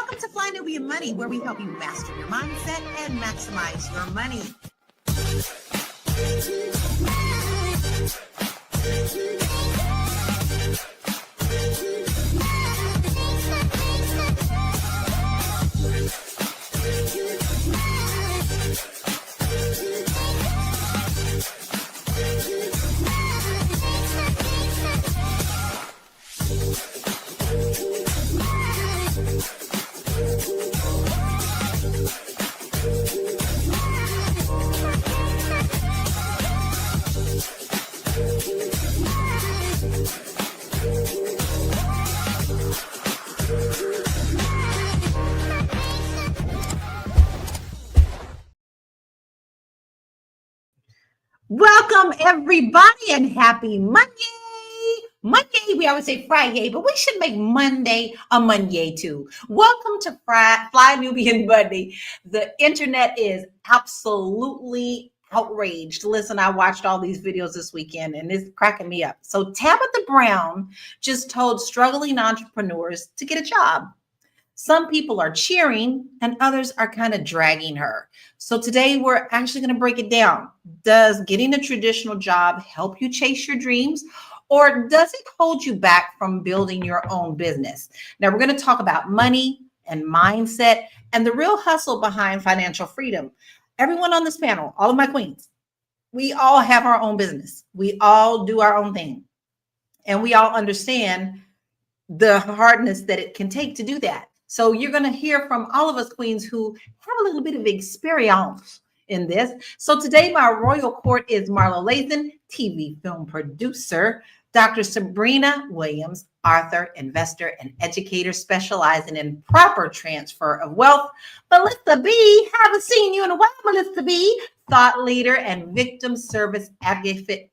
Welcome to Fly Nubian Money, where we help you master your mindset and maximize your money. Welcome, everybody, and happy Monday. Monday, we always say Friday, but we should make Monday a Monday too. Welcome to Fly Nubian Money. The internet is absolutely outraged. Listen, I watched all these videos this weekend and it's cracking me up. So Tabitha Brown just told struggling entrepreneurs to get a job. Some people are cheering and others are kind of dragging her. So today we're actually going to break it down. Does getting a traditional job help you chase your dreams, or does it hold you back from building your own business? Now we're going to talk about money and mindset and the real hustle behind financial freedom. Everyone on this panel, all of my queens, we all have our own business. We all do our own thing. And we all understand the hardness that it can take to do that. So you're going to hear from all of us queens who have a little bit of experience in this. So today my royal court is Marlo Lathan, TV film producer, Dr. Sabrina Williams, author, investor, and educator specializing in proper transfer of wealth. Melissa B, haven't seen you in a while, Melissa B, thought leader and victim service advocate,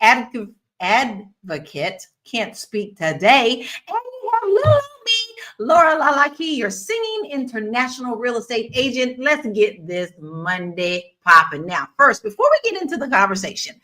can't speak today. And you have little me, Lala, your singing international real estate agent. Let's get this Monday popping. Now, first, before we get into the conversation,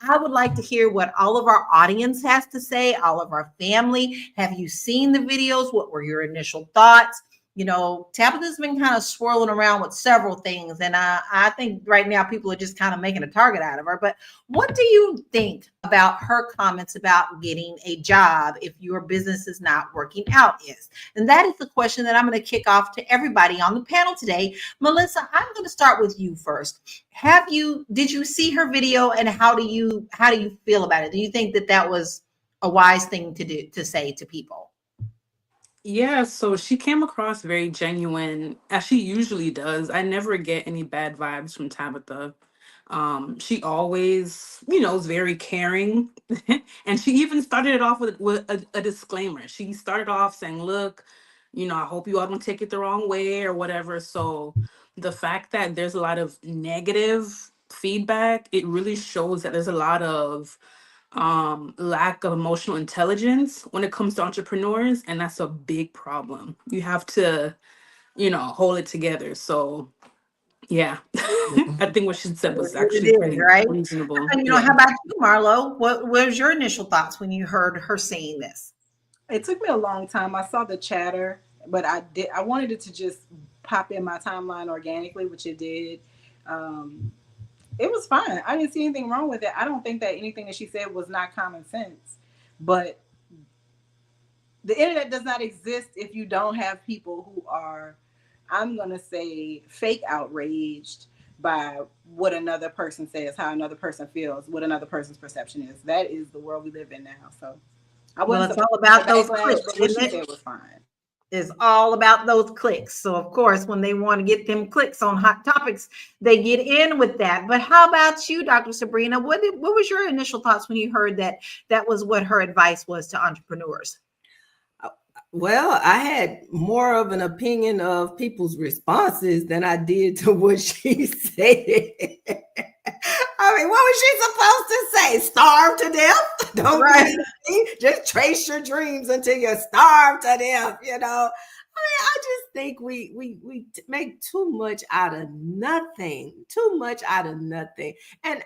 I would like to hear what all of our audience has to say, all of our family. Have you seen the videos? What were your initial thoughts? You know, Tabitha's been kind of swirling around with several things. And I think right now people are just kind of making a target out of her. But what do you think about her comments about getting a job if your business is not working out is? And that is the question that I'm going to kick off to everybody on the panel today. Melissa, I'm going to start with you first. Did you see her video, and how do you feel about it? Do you think that was a wise thing to say to people? Yeah, so she came across very genuine, as she usually does. I never get any bad vibes from Tabitha. She always, is very caring. And she even started it off with a disclaimer. She started off saying, look, I hope you all don't take it the wrong way or whatever. So the fact that there's a lot of negative feedback, it really shows that there's a lot of lack of emotional intelligence when it comes to entrepreneurs, and that's a big problem. You have to hold it together. So yeah. I think what she said was actually pretty right. reasonable. And how about you, Marlo? What was your initial thoughts when you heard her saying this? It took me a long time. I saw the chatter, but I wanted it to just pop in my timeline organically, which it did. It was fine. I didn't see anything wrong with it. I don't think that anything that she said was not common sense. But the internet does not exist if you don't have people who are, I'm going to say, fake outraged by what another person says, how another person feels, what another person's perception is. That is the world we live in now. So it's all about those clicks. What she said was fine. Is all about those clicks. So of course, when they want to get them clicks on hot topics, they get in with that. But how about you, Dr. Sabrina? What was your initial thoughts when you heard that was what her advice was to entrepreneurs? Well, I had more of an opinion of people's responses than I did to what she said. I mean, what was she supposed to say? Starve to death? Don't right. Just trace your dreams until you're starved to death, I just think we make too much out of nothing. And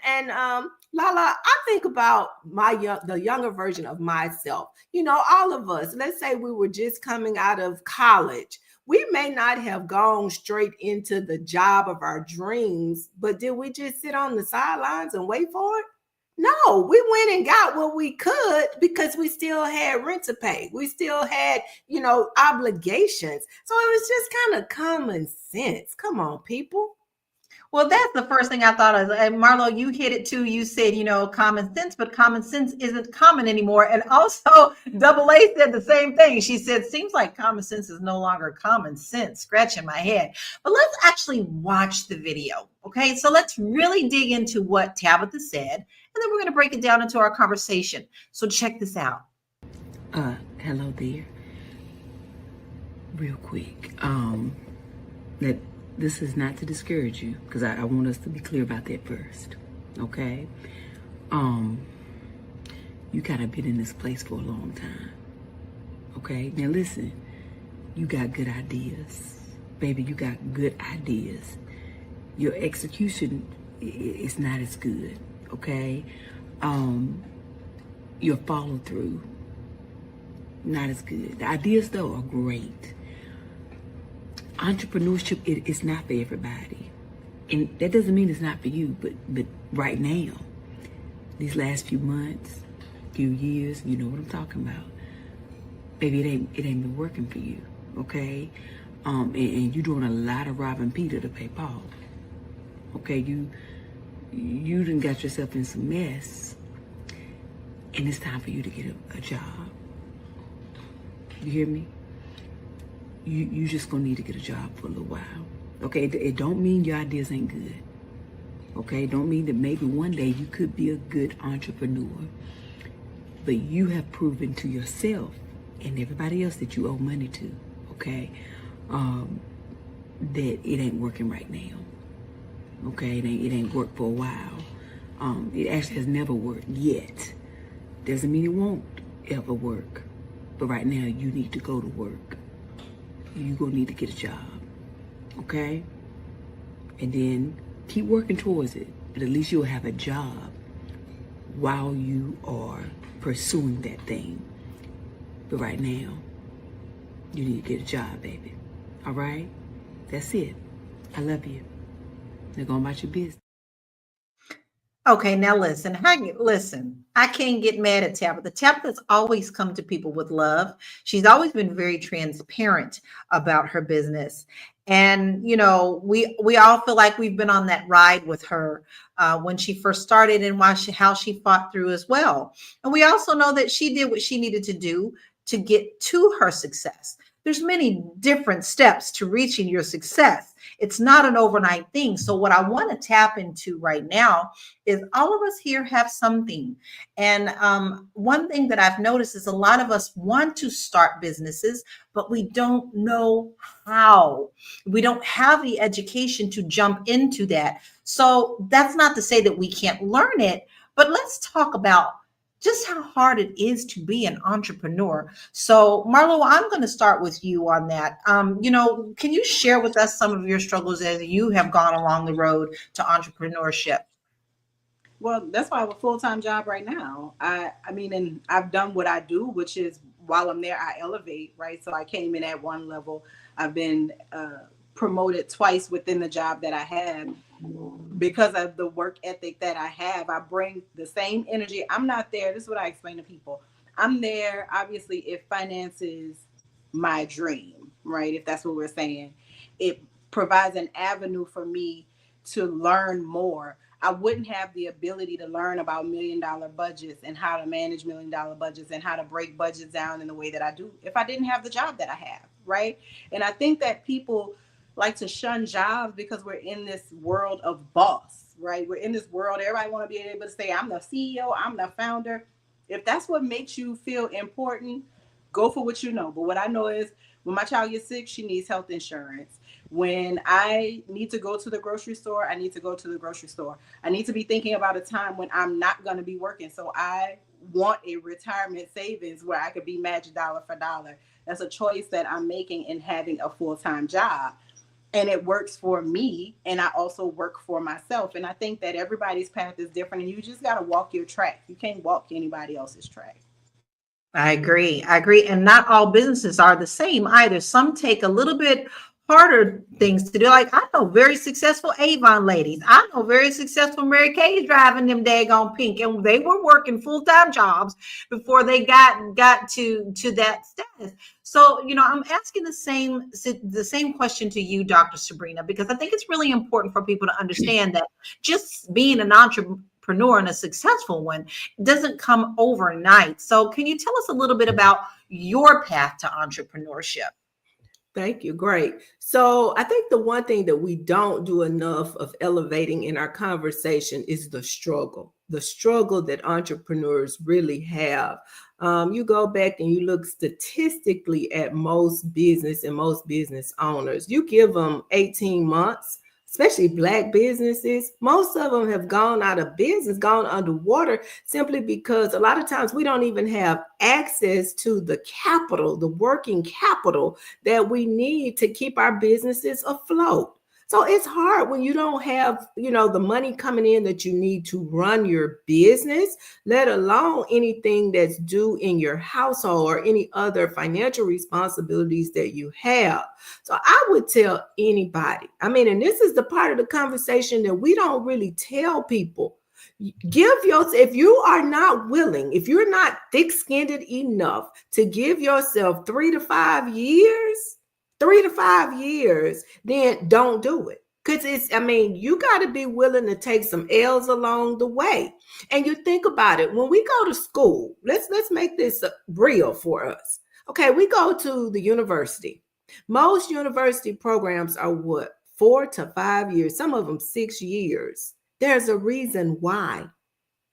Lala, I think about the younger version of myself. All of us, let's say we were just coming out of college. We may not have gone straight into the job of our dreams, but did we just sit on the sidelines and wait for it? No, we went and got what we could because we still had rent to pay. We still had, obligations. So it was just kind of common sense. Come on, people. Well, that's the first thing I thought of. And Marlo, you hit it too. You said, common sense, but common sense isn't common anymore. And also, Double A said the same thing. She said, seems like common sense is no longer common sense, scratching my head. But let's actually watch the video. Okay, so let's really dig into what Tabitha said, and then we're going to break it down into our conversation. So check this out. Hello there. Real quick, that this is not to discourage you, because I want us to be clear about that first, okay? You gotta been in this place for a long time, okay? Now listen, you got good ideas. Baby, you got good ideas. Your execution is not as good, okay? Your follow through, not as good. The ideas though are great. Entrepreneurship is not for everybody, and that doesn't mean it's not for you. But right now, these last few months, few years, you know what I'm talking about, baby. It ain't been working for you, okay? And you doing a lot of robbing Peter to pay Paul, okay? You done got yourself in some mess, and it's time for you to get a job. You hear me? You just gonna need to get a job for a little while. Okay, it don't mean your ideas ain't good. Okay, don't mean that maybe one day you could be a good entrepreneur. But you have proven to yourself and everybody else that you owe money to, okay, that it ain't working right now. Okay, it ain't worked for a while. It actually has never worked yet. Doesn't mean it won't ever work. But right now you need to go to work. You're gonna need to get a job, okay? And then keep working towards it, but at least you'll have a job while you are pursuing that thing. But right now, you need to get a job, baby. All right? That's it. I love you. Now go about your business. Okay, now listen. I can't get mad at Tabitha. Tabitha's always come to people with love. She's always been very transparent about her business, and we all feel like we've been on that ride with her when she first started, and how she fought through as well. And we also know that she did what she needed to do to get to her success. There's many different steps to reaching your success. It's not an overnight thing. So what I want to tap into right now is all of us here have something. And one thing that I've noticed is a lot of us want to start businesses, but we don't know how. We don't have the education to jump into that. So that's not to say that we can't learn it, but let's talk about just how hard it is to be an entrepreneur. So, Marlo, I'm going to start with you on that. Can you share with us some of your struggles as you have gone along the road to entrepreneurship? Well, that's why I have a full-time job right now. I mean, and I've done what I do, which is while I'm there, I elevate, right? So I came in at one level. I've been promoted twice within the job that I had. Because of the work ethic that I have, I bring the same energy. I'm not there. This is what I explain to people. I'm there, obviously, if finance is my dream, right? If that's what we're saying, it provides an avenue for me to learn more. I wouldn't have the ability to learn about $1 million budgets and how to manage $1 million budgets and how to break budgets down in the way that I do if I didn't have the job that I have, right? And I think that people like to shun jobs because we're in this world of boss, right? We're in this world. Everybody want to be able to say, I'm the CEO, I'm the founder. If that's what makes you feel important, go for what you know. But what I know is when my child gets sick, she needs health insurance. When I need to go to the grocery store, I need to go to the grocery store. I need to be thinking about a time when I'm not going to be working. So I want a retirement savings where I could be matched dollar for dollar. That's a choice that I'm making in having a full-time job. And it works for me, and I also work for myself. And I think that everybody's path is different, and you just got to walk your track. You can't walk anybody else's track. I agree. I agree. And not all businesses are the same either. Some take a little bit harder things to do. Like I know very successful Avon ladies. I know very successful Mary Kay's driving them daggone pink. And they were working full-time jobs before they got to that status. So, I'm asking the same question to you, Dr. Sabrina, because I think it's really important for people to understand that just being an entrepreneur and a successful one doesn't come overnight. So, can you tell us a little bit about your path to entrepreneurship? Thank you. Great. So I think the one thing that we don't do enough of elevating in our conversation is the struggle that entrepreneurs really have. You go back and you look statistically at most business and most business owners, you give them 18 months, especially Black businesses, most of them have gone out of business, gone underwater, simply because a lot of times we don't even have access to the capital, the working capital that we need to keep our businesses afloat. So it's hard when you don't have, the money coming in that you need to run your business, let alone anything that's due in your household or any other financial responsibilities that you have. So I would tell anybody, and this is the part of the conversation that we don't really tell people. If you are not willing, if you're not thick-skinned enough to give yourself 3 to 5 years, then don't do it. Because you got to be willing to take some L's along the way. And you think about it, when we go to school, let's make this real for us. Okay, we go to the university. Most university programs are what? 4 to 5 years, some of them 6 years. There's a reason why.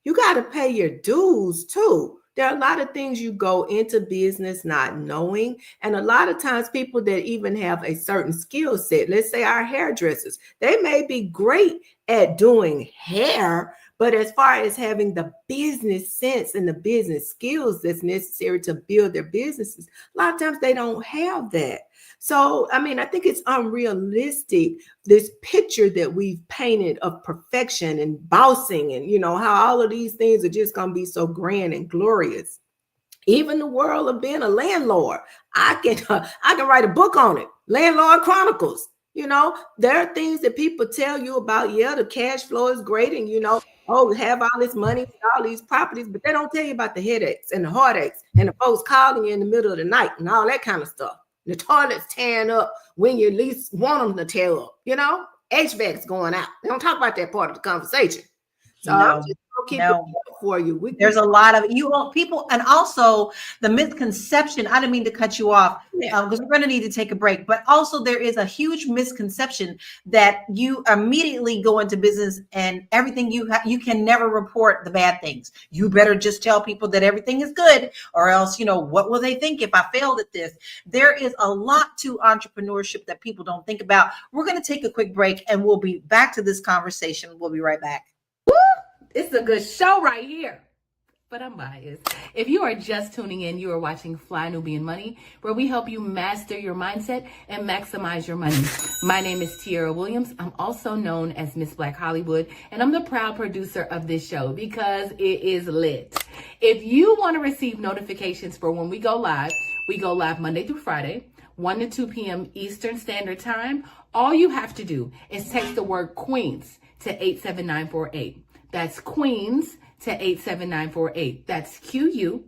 You got to pay your dues too. There are a lot of things you go into business not knowing. And a lot of times people that even have a certain skill set, let's say our hairdressers, they may be great at doing hair, but as far as having the business sense and the business skills that's necessary to build their businesses, a lot of times they don't have that. So, I think it's unrealistic, this picture that we've painted of perfection and bossing and, how all of these things are just going to be so grand and glorious. Even the world of being a landlord, I can write a book on it, Landlord Chronicles. There are things that people tell you about. Yeah, the cash flow is great, and have all this money, all these properties, but they don't tell you about the headaches and the heartaches and the folks calling you in the middle of the night and all that kind of stuff. The toilet's tearing up when you least want them to tear up. HVAC's going out. They don't talk about that part of the conversation. So I'm just gonna keep it for you. There's a lot of people, and also the misconception. I didn't mean to cut you off because we're going to need to take a break. But also, there is a huge misconception that you immediately go into business and everything you can never report the bad things. You better just tell people that everything is good, or else what will they think if I failed at this? There is a lot to entrepreneurship that people don't think about. We're going to take a quick break, and we'll be back to this conversation. We'll be right back. It's a good show right here. But I'm biased. If you are just tuning in, you are watching Fly Nubian Money, where we help you master your mindset and maximize your money. My name is Tiara Williams. I'm also known as Miss Black Hollywood, and I'm the proud producer of this show because it is lit. If you want to receive notifications for when we go live Monday through Friday, 1 to 2 p.m. Eastern Standard Time. All you have to do is text the word Queens to 87948. That's Queens to 87948. That's QUEENS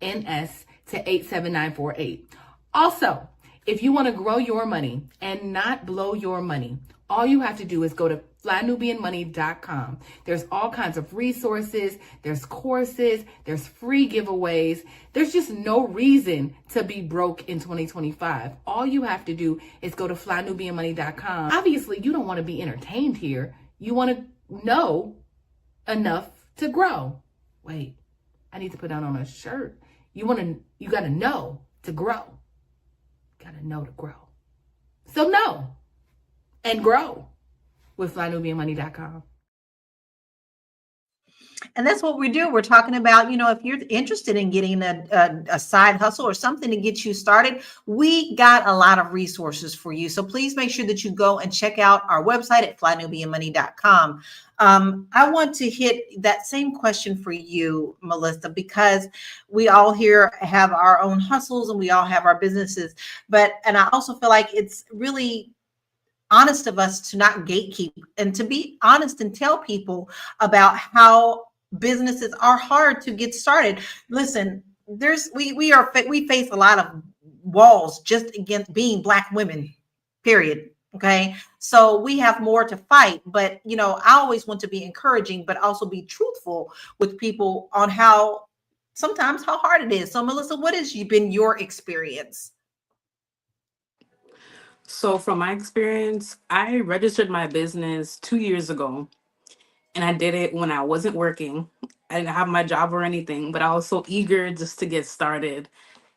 to 87948. Also, if you want to grow your money and not blow your money, all you have to do is go to flynubianmoney.com. There's all kinds of resources, there's courses, there's free giveaways. There's just no reason to be broke in 2025. All you have to do is go to flynubianmoney.com. Obviously, you don't want to be entertained here. You want to know enough to grow. Wait, I need to put that on a shirt. You got to know to grow. Got to know to grow. So know and grow with flynubianmoney.com. And that's what we do. We're talking about, if you're interested in getting a side hustle or something to get you started, we got a lot of resources for you. So please make sure that you go and check out our website at flynubianmoney.com. I want to hit that same question for you, Melissa, because we all here have our own hustles and we all have our businesses. And I also feel like it's really honest of us to not gatekeep and to be honest and tell people about how businesses are hard to get started. Listen, we face a lot of walls just against being Black women, period. Okay. So we have more to fight, but I always want to be encouraging, but also be truthful with people on how sometimes how hard it is. So Melissa, what has been your experience? So, from my experience, I registered my business 2 years ago, and I did it when I wasn't working. I didn't have my job or anything, but I was so eager just to get started.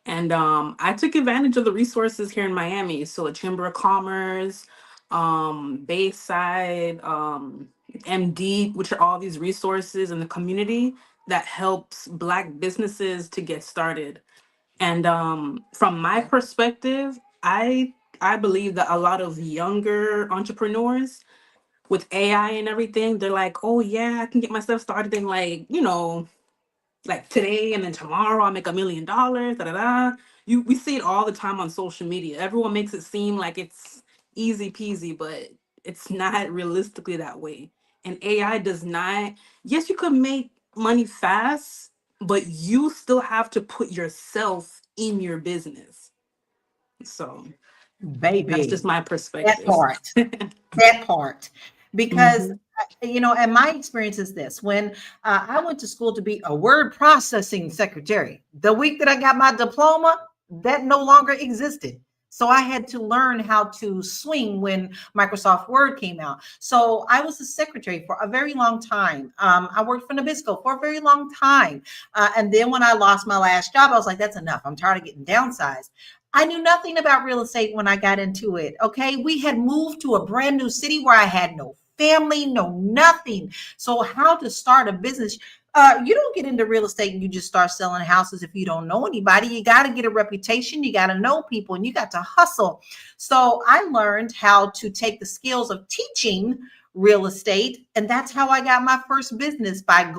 And I took advantage of the resources here in Miami. So, a Chamber of Commerce, Bayside, MD, which are all these resources in the community that helps Black businesses to get started. And from my perspective, I believe that a lot of younger entrepreneurs with AI and everything, they're like, oh yeah, I can get myself started in like today and then tomorrow I'll make $1 million. Da da da. We see it all the time on social media. Everyone makes it seem like it's easy peasy, but it's not realistically that way. And AI does not. Yes, you could make money fast, but you still have to put yourself in your business. So that's just Baby, my that perspective. part. That part. Because, Mhm. and my experience is this: when I went to school to be a word processing secretary, the week that I got my diploma, that no longer existed. So I had to learn how to swing when Microsoft Word came out. So I was a secretary for a very long time. I worked for Nabisco for a very long time. And then when I lost my last job, I was like, that's enough. I'm tired of getting downsized. I knew nothing about real estate when I got into it. Okay. We had moved to a brand new city where I had no family, no nothing. So, how to start a business? You don't get into real estate and you just start selling houses if you don't know anybody. You got to get a reputation, you got to know people, and you got to hustle. So, I learned how to take the skills of teaching real estate, and that's how I got my first business, by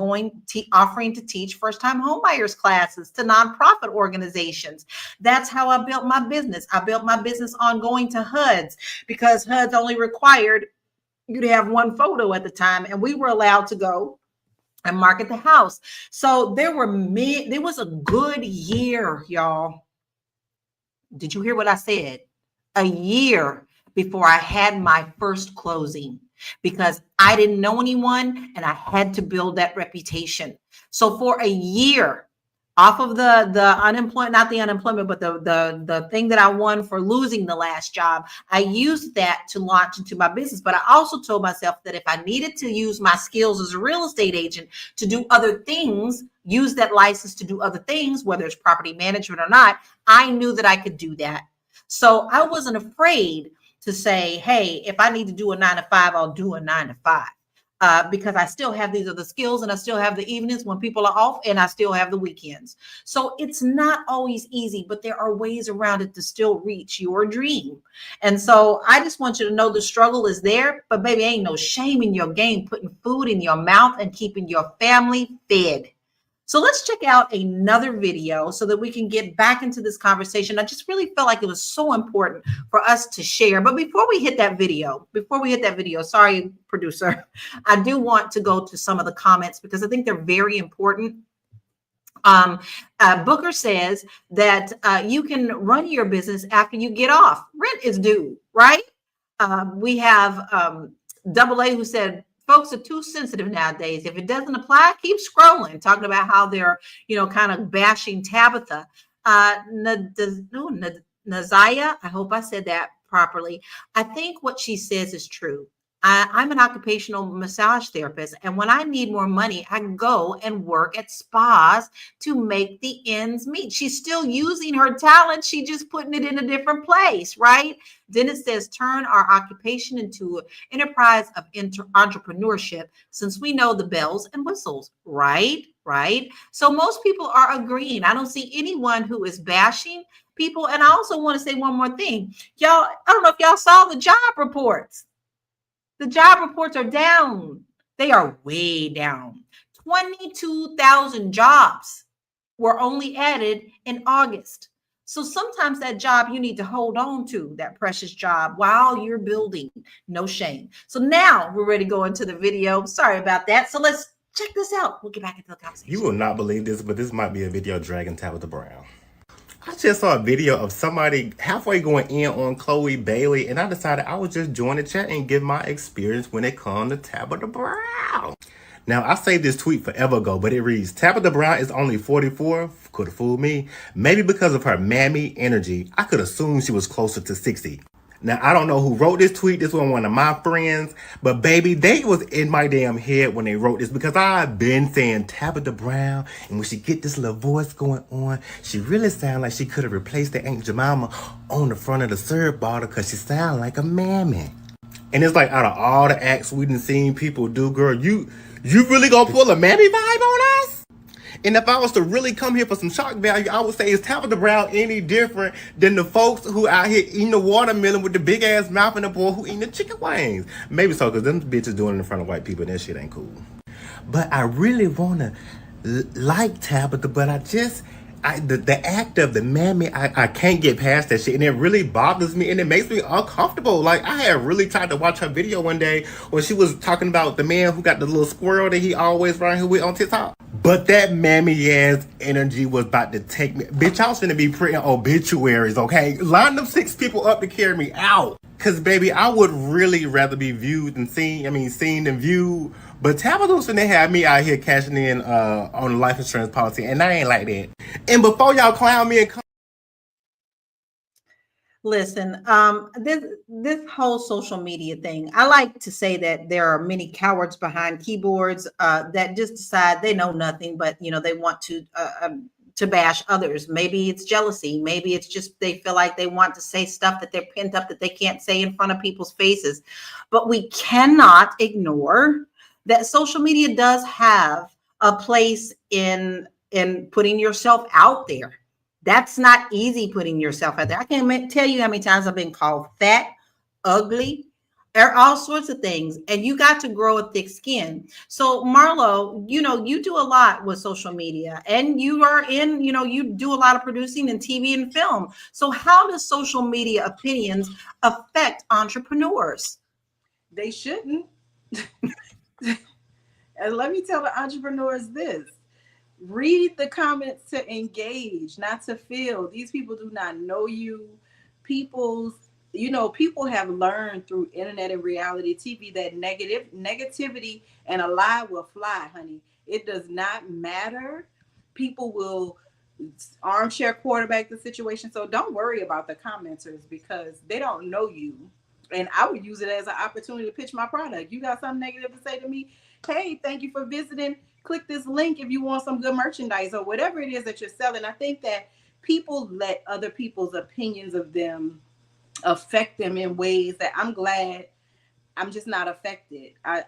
offering to teach first-time homebuyers classes to nonprofit organizations. That's how I built my business. I built my business on going to HUDs, because HUDs only required you to have one photo at the time, and we were allowed to go and market the house. So there was a good year, y'all. Did you hear what I said? A year before I had my first closing, because I didn't know anyone and I had to build that reputation. So for a year, off of the unemployment, not the unemployment, but the thing that I won for losing the last job, I used that to launch into my business. But I also told myself that if I needed to use my skills as a real estate agent to do other things, use that license to do other things, whether it's property management or not, I knew that I could do that. So I wasn't afraid to say, hey, if I need to do a 9 to 5, I'll do a 9 to 5. Because I still have these other skills, and I still have the evenings when people are off, and I still have the weekends. So it's not always easy, but there are ways around it to still reach your dream. And so I just want you to know the struggle is there, but baby, ain't no shame in your game putting food in your mouth and keeping your family fed. So let's check out another video so that we can get back into this conversation. I just really felt like it was so important for us to share. But before we hit that video, sorry, producer, I do want to go to some of the comments because I think they're very important. Booker says that you can run your business after you get off. Rent is due, right? We have Double A, who said, folks are too sensitive nowadays. If it doesn't apply, keep scrolling, talking about how they're, kind of bashing Tabitha. Nazaya, I hope I said that properly. I think what she says is true. I'm an occupational massage therapist, and when I need more money, I go and work at spas to make the ends meet. She's still using her talent. She just putting it in a different place, right? Then it says, turn our occupation into an enterprise of entrepreneurship, since we know the bells and whistles, right? Right. So most people are agreeing. I don't see anyone who is bashing people. And I also want to say one more thing. Y'all, I don't know if y'all saw the job reports. The job reports are down. They are way down. 22,000 jobs were only added in August. So sometimes that job you need to hold on to, that precious job, while you're building. No shame. So now we're ready to go into the video. Sorry about that. So let's check this out. We'll get back into the conversation. You will not believe this, but this might be a video dragging Tabitha Brown. I just saw a video of somebody halfway going in on Chloe Bailey, and I decided I would just join the chat and give my experience when it comes to Tabitha Brown. Now, I saved this tweet forever ago, but it reads, Tabitha Brown is only 44. Could have fooled me. Maybe because of her mammy energy, I could assume she was closer to 60. Now, I don't know who wrote this tweet. This was one of my friends. But baby, they was in my damn head when they wrote this, because I've been saying Tabitha Brown, and when she get this little voice going on, she really sound like she could have replaced the Aunt Jemima on the front of the syrup bottle, because she sound like a mammy. And it's like, out of all the acts we done seen people do, girl, you really gonna pull a mammy vibe on us? And if I was to really come here for some shock value, I would say, is Tabitha Brown any different than the folks who out here eating the watermelon with the big ass mouth and the boy who eating the chicken wings? Maybe so, because them bitches doing it in front of white people, and that shit ain't cool. But I really want to like Tabitha, but the act of the mammy, I can't get past that shit, and it really bothers me, and it makes me uncomfortable. Like, I had really tried to watch her video one day when she was talking about the man who got the little squirrel that he always run here with on TikTok. But that mammy ass energy was about to take me. Bitch, I was finna be printing obituaries, okay? Line them 6 people up to carry me out. Cause baby, I would really rather be viewed than seen than viewed. But Tabitha was finna have me out here cashing in on the life insurance policy, and I ain't like that. And before y'all clown me and Listen, this whole social media thing, I like to say that there are many cowards behind keyboards that just decide they know nothing, but they want to bash others. Maybe it's jealousy. Maybe it's just they feel like they want to say stuff that they're pent up that they can't say in front of people's faces. But we cannot ignore that social media does have a place in putting yourself out there. That's not easy, putting yourself out there. I can't tell you how many times I've been called fat, ugly, or all sorts of things. And you got to grow a thick skin. So Marlo, you do a lot with social media, and you are you do a lot of producing in TV and film. So how does social media opinions affect entrepreneurs? They shouldn't. And let me tell the entrepreneurs this. Read the comments to engage, not to feel. These people do not know you. People have learned through internet and reality TV that negativity and a lie will fly, honey. It does not matter. People will armchair quarterback the situation. So don't worry about the commenters, because they don't know you. And I would use it as an opportunity to pitch my product. You got something negative to say to me? Hey, thank you for visiting. Click this link if you want some good merchandise or whatever it is that you're selling. I think that people let other people's opinions of them affect them in ways that I'm glad I'm just not affected. I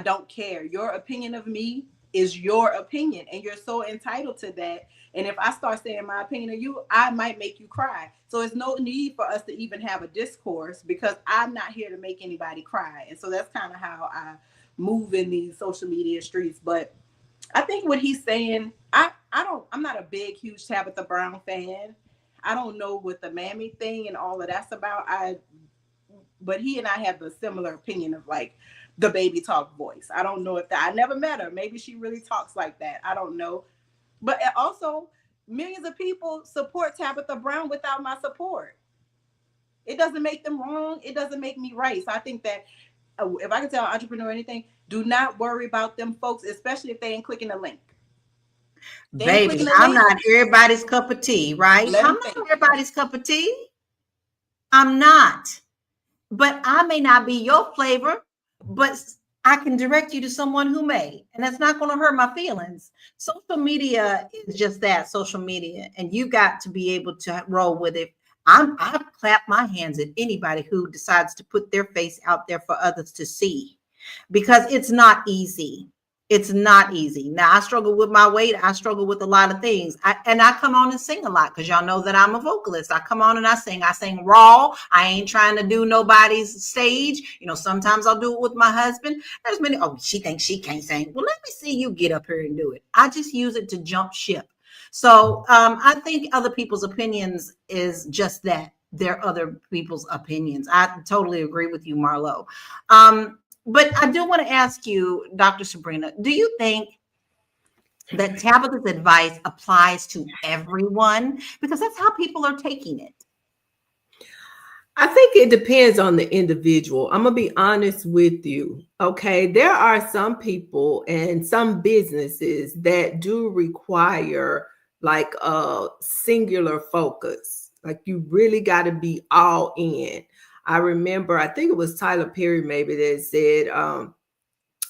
don't care. Your opinion of me is your opinion, and you're so entitled to that. And if I start saying my opinion of you, I might make you cry. So there's no need for us to even have a discourse, because I'm not here to make anybody cry. And so that's kind of how I move in these social media streets. But I think what he's saying, I'm not a big, huge Tabitha Brown fan. I don't know what the mammy thing and all of that's about. But he and I have a similar opinion of like the baby talk voice. I don't know if I never met her. Maybe she really talks like that. I don't know. But also, millions of people support Tabitha Brown without my support. It doesn't make them wrong. It doesn't make me right. So I think that if I can tell an entrepreneur anything, do not worry about them folks, especially if they ain't clicking the link. Baby, I'm not everybody's cup of tea, right? I'm not everybody's cup of tea. I'm not. but I may not be your flavor, but I can direct you to someone who may, and that's not going to hurt my feelings. Social media is just that, social media, and you got to be able to roll with it. I clap my hands at anybody who decides to put their face out there for others to see, because it's not easy. It's not easy. Now I struggle with my weight. I struggle with a lot of things. I come on and sing a lot because y'all know that I'm a vocalist. I come on and I sing. I sing raw. I ain't trying to do nobody's stage. You know, sometimes I'll do it with my husband. There's many, oh, she thinks she can't sing. Well, let me see you get up here and do it. I just use it to jump ship. So I think other people's opinions is just that. They're other people's opinions. I totally agree with you, Marlo. But I do want to ask you, Dr. Sabrina, do you think that Tabitha's advice applies to everyone? Because that's how people are taking it. I think it depends on the individual. I'm going to be honest with you. Okay. There are some people and some businesses that do require like a singular focus. Like you really got to be all in. I remember, I think it was Tyler Perry maybe that said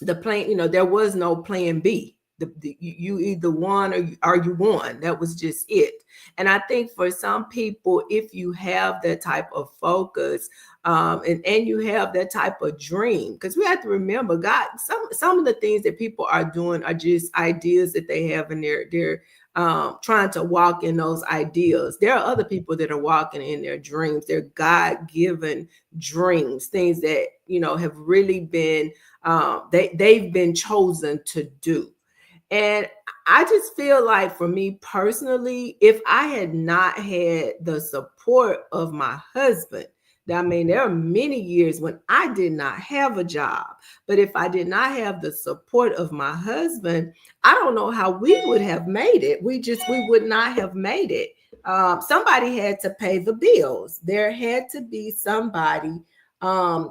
the plan, there was no plan B. You either won or you won. That was just it. And I think for some people, if you have that type of focus and you have that type of dream, because we have to remember, God, some of the things that people are doing are just ideas that they have in their trying to walk in those ideas. There are other people that are walking in their dreams, their God-given dreams, things that, have really been, they've been chosen to do. And I just feel like for me personally, if I had not had the support of my husband, I mean, there are many years when I did not have a job, but if I did not have the support of my husband, I don't know how we would have made it. We would not have made it. Somebody had to pay the bills. There had to be somebody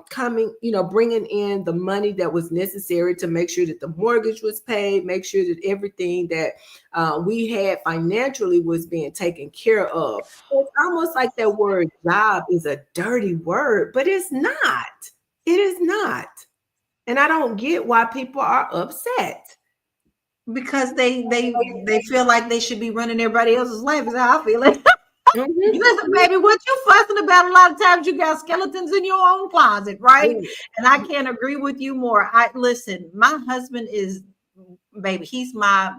coming, bringing in the money that was necessary to make sure that the mortgage was paid, make sure that everything that we had financially was being taken care of. It's almost like that word job is a dirty word, but it's not. It is not. And I don't get why people are upset. Because they feel like they should be running everybody else's life is how I feel it. Mm-hmm. Listen, baby, what you fussing about? A lot of times you got skeletons in your own closet, right? And I can't agree with you more. Listen, my husband is, baby, he's my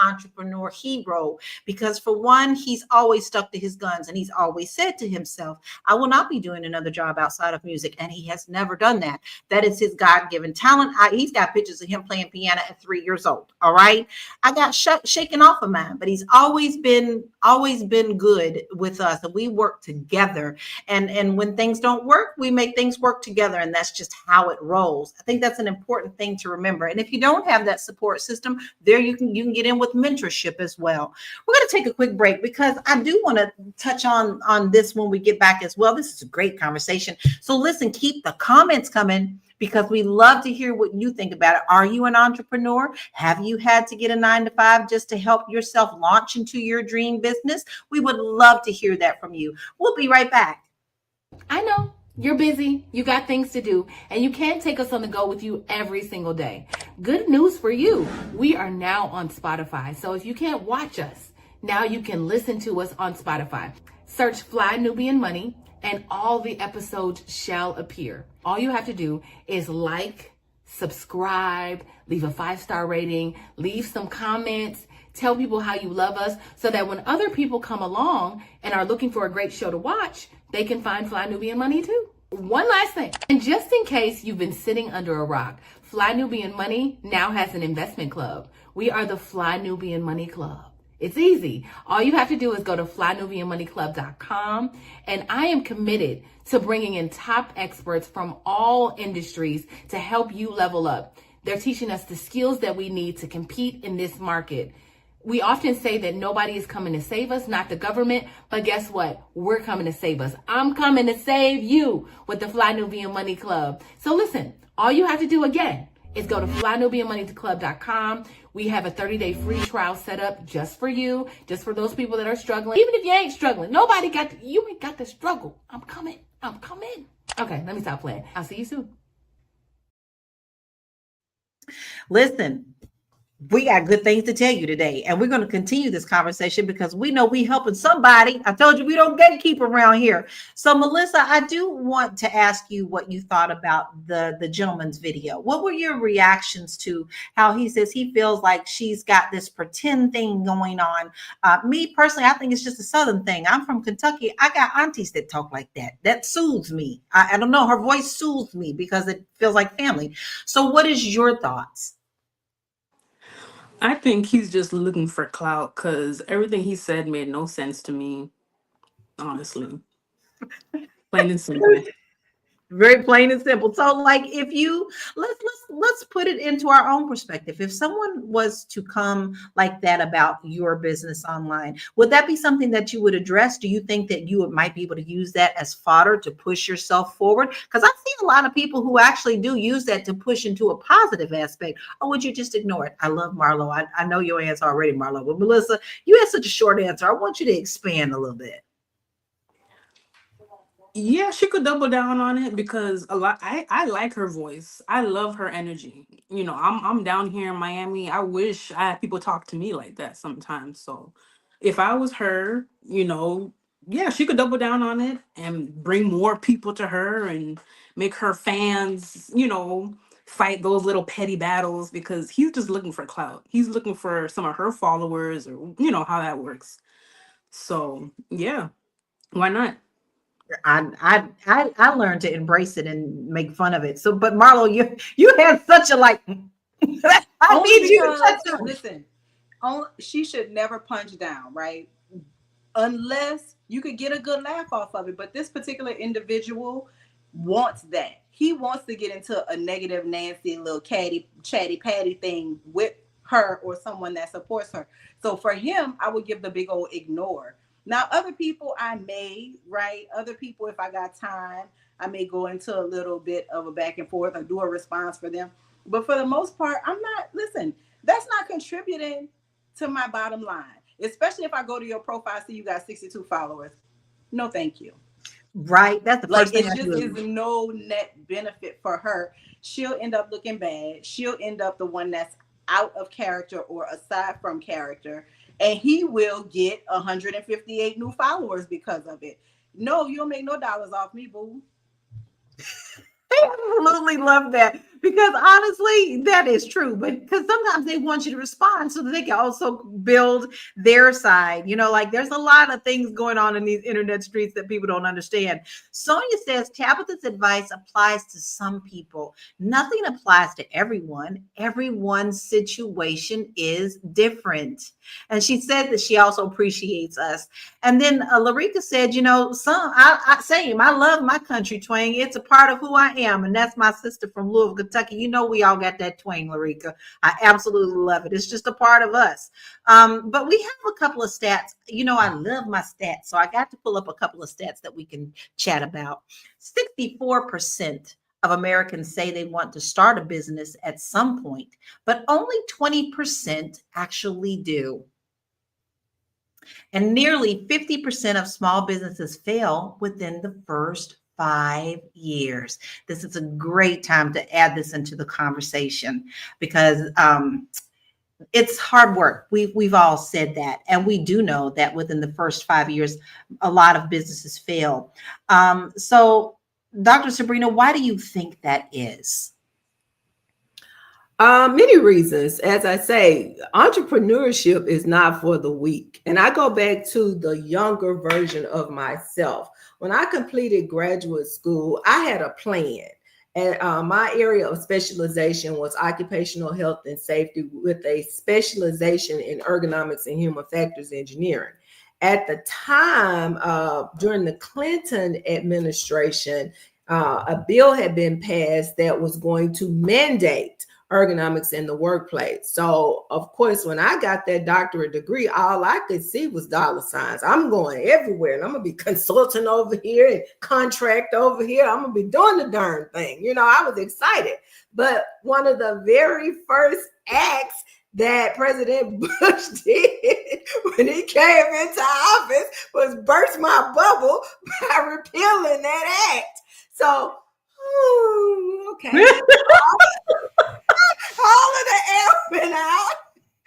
entrepreneur hero, because for one, he's always stuck to his guns, and he's always said to himself, I will not be doing another job outside of music. And he has never done that. That is his God-given talent. He's got pictures of him playing piano at 3 years old. All right. I got shaken off of mine, but he's always been good with us, and we work together. And when things don't work, we make things work together, and that's just how it rolls. I think that's an important thing to remember. And if you don't have that support system, there you can get in with mentorship as well. We're going to take a quick break because I do want to touch on this when we get back as well. This is a great conversation. So listen, keep the comments coming, because we love to hear what you think about it. Are you an entrepreneur? Have you had to get a 9-to-5 just to help yourself launch into your dream business? We would love to hear that from you. We'll be right back. I know you're busy, you got things to do, and you can't take us on the go with you every single day. Good news for you. We are now on Spotify. So if you can't watch us, now you can listen to us on Spotify. Search Fly Nubian Money and all the episodes shall appear. All you have to do is like, subscribe, leave a 5-star rating, leave some comments, tell people how you love us, so that when other people come along and are looking for a great show to watch, they can find Fly Nubian Money too. One last thing, and just in case you've been sitting under a rock, Fly Nubian Money now has an investment club. We are the Fly Nubian Money Club. It's easy. All you have to do is go to flynubianmoneyclub.com, and I am committed to bringing in top experts from all industries to help you level up. They're teaching us the skills that we need to compete in this market. We often say that nobody is coming to save us, not the government, but guess what? We're coming to save us. I'm coming to save you with the Fly Nubian Money Club. So listen, all you have to do again is go to flynubianmoneyclub.com. We have a 30-day free trial set up just for you, just for those people that are struggling. Even if you ain't struggling, you ain't got to struggle. I'm coming. Come in. Okay, let me stop playing. I'll see you soon. Listen, we got good things to tell you today, and we're going to continue this conversation because we know we helping somebody. I told you we don't gatekeep around here. So, Melissa, I do want to ask you what you thought about the gentleman's video. What were your reactions to how he says he feels like she's got this pretend thing going on? Me personally, I think it's just a Southern thing. I'm from Kentucky. I got aunties that talk like that. That soothes me. I don't know. Her voice soothes me because it feels like family. So, what is your thoughts? I think he's just looking for clout because everything he said made no sense to me, honestly. Plain and simple. Very plain and simple. So, like, if you let's put it into our own perspective. If someone was to come like that about your business online, would that be something that you would address? Do you think that you might be able to use that as fodder to push yourself forward? Because I see a lot of people who actually do use that to push into a positive aspect. Or would you just ignore it? I love Marlo. I know your answer already, Marlo. But Melissa, you had such a short answer. I want you to expand a little bit. Yeah, she could double down on it because a lot I like her voice. I love her energy. You know, I'm down here in Miami. I wish I had people talk to me like that sometimes. So if I was her, yeah, she could double down on it and bring more people to her and make her fans, fight those little petty battles because he's just looking for clout. He's looking for some of her followers or how that works. So, yeah, why not? I learned to embrace it and make fun of it. So, but Marlo, you had such a like. I Only need you to touch because, on. listen, she should never punch down, right? Unless you could get a good laugh off of it. But this particular individual wants that. He wants to get into a negative, nasty little chatty patty thing with her or someone that supports her. So for him, I would give the big old ignore. Now, other people I may, right? Other people, if I got time, I may go into a little bit of a back and forth or do a response for them. But for the most part, I'm not, listen, that's not contributing to my bottom line. Especially if I go to your profile, see you got 62 followers. No, thank you. Right, that's the Like, first thing it I just is do. no net benefit for her. She'll end up looking bad. She'll end up the one that's out of character or aside from character. And he will get 158 new followers because of it. No, you'll make no dollars off me, boo. I absolutely love that because honestly, that is true. But because sometimes they want you to respond so that they can also build their side. Like there's a lot of things going on in these internet streets that people don't understand. Sonia says Tabitha's advice applies to some people. Nothing applies to everyone. Everyone's situation is different. And she said that she also appreciates us. And then Larika said, same. I love my country twang. It's a part of who I am. And that's my sister from Louisville, Kentucky. We all got that twang, Larika. I absolutely love it. It's just a part of us. But we have a couple of stats. I love my stats. So I got to pull up a couple of stats that we can chat about. 64% of Americans say they want to start a business at some point, but only 20% actually do. And nearly 50% of small businesses fail within the first 5 years. This is a great time to add this into the conversation because it's hard work. We've all said that. And we do know that within the first 5 years, a lot of businesses fail. So, Dr. Sabrina, why do you think that is? Many reasons. As I say, entrepreneurship is not for the weak. And I go back to the younger version of myself. When I completed graduate school, I had a plan. And my area of specialization was occupational health and safety with a specialization in ergonomics and human factors engineering. At the time, during the Clinton administration, a bill had been passed that was going to mandate ergonomics in the workplace. So, of course, when I got that doctorate degree, all I could see was dollar signs. I'm going everywhere and I'm going to be consulting over here and contract over here. I'm going to be doing the darn thing. I was excited. But one of the very first acts that President Bush did when he came into office was burst my bubble by repealing that act. So, okay. All of the air went out.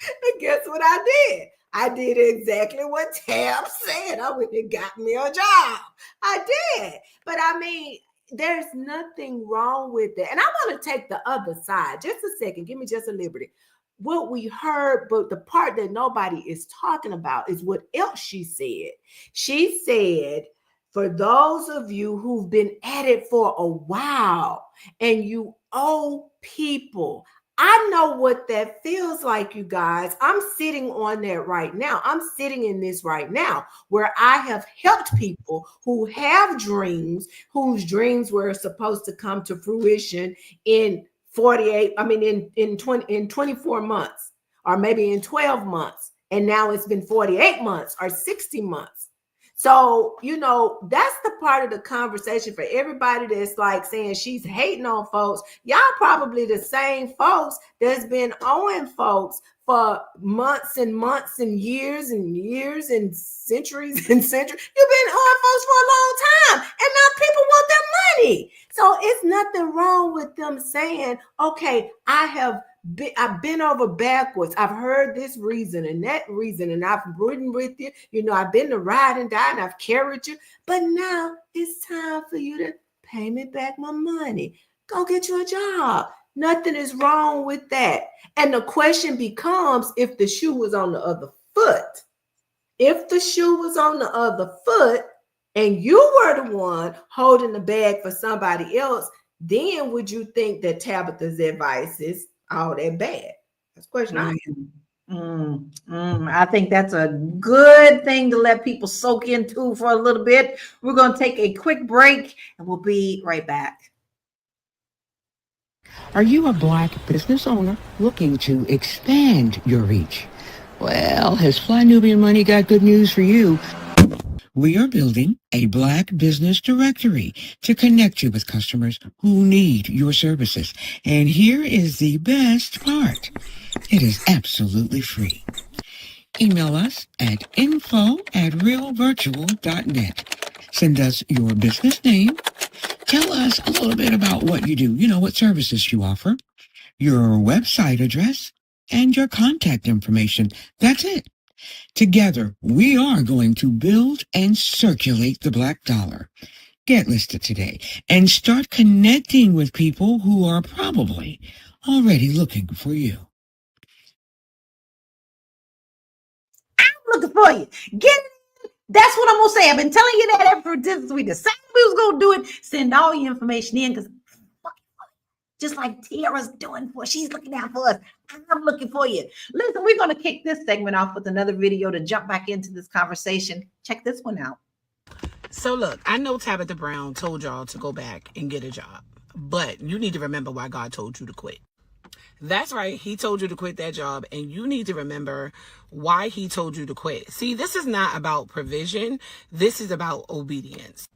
And guess what I did? I did exactly what Tab said. I went and got me a job. I did. But I mean, there's nothing wrong with it. And I want to take the other side. Just a second. Give me just a liberty. What we heard, but the part that nobody is talking about is what else she said. She said, for those of you who've been at it for a while and you owe people, I know what that feels like, you guys. I'm sitting on that right now. I'm sitting in this right now where I have helped people who have dreams, whose dreams were supposed to come to fruition in 24 months, or maybe in 12 months. And now it's been 48 months or 60 months. So, that's the part of the conversation for everybody that's like saying she's hating on folks. Y'all probably the same folks that's been owing folks for months and months and years and years and centuries and centuries. You've been owing folks for a long time, and now people want their money. So it's nothing wrong with them saying, okay, I've been over backwards. I've heard this reason and that reason, and I've ridden with you. I've been to ride and die, and I've carried you. But now it's time for you to pay me back my money. Go get you a job. Nothing is wrong with that. And the question becomes, if the shoe was on the other foot, if the shoe was on the other foot and you were the one holding the bag for somebody else, then would you think that Tabitha's advice is all that bad? That's the question I have. I think that's a good thing to let people soak into for a little bit. We're going to take a quick break and we'll be right back. Are you a Black business owner looking to expand your reach? Well, has Fly Nubian Money got good news for you? We are building a Black business directory to connect you with customers who need your services. And here is the best part. It is absolutely free. Email us at info@realvirtual.net. Send us your business name. Tell us a little bit about what you do, what services you offer, your website address, and your contact information. That's it. Together, we are going to build and circulate the Black dollar. Get listed today and start connecting with people who are probably already looking for you. I'm looking for you. Get it. That's what I'm going to say. I've been telling you that ever since we decided we was going to do it. Send all your information in, because just like Tiara's doing she's looking out for us. I'm looking for you. Listen, we're going to kick this segment off with another video to jump back into this conversation. Check this one out. So look, I know Tabitha Brown told y'all to go back and get a job, but you need to remember why God told you to quit. That's right. He told you to quit that job, and you need to remember why he told you to quit. See, this is not about provision. This is about obedience.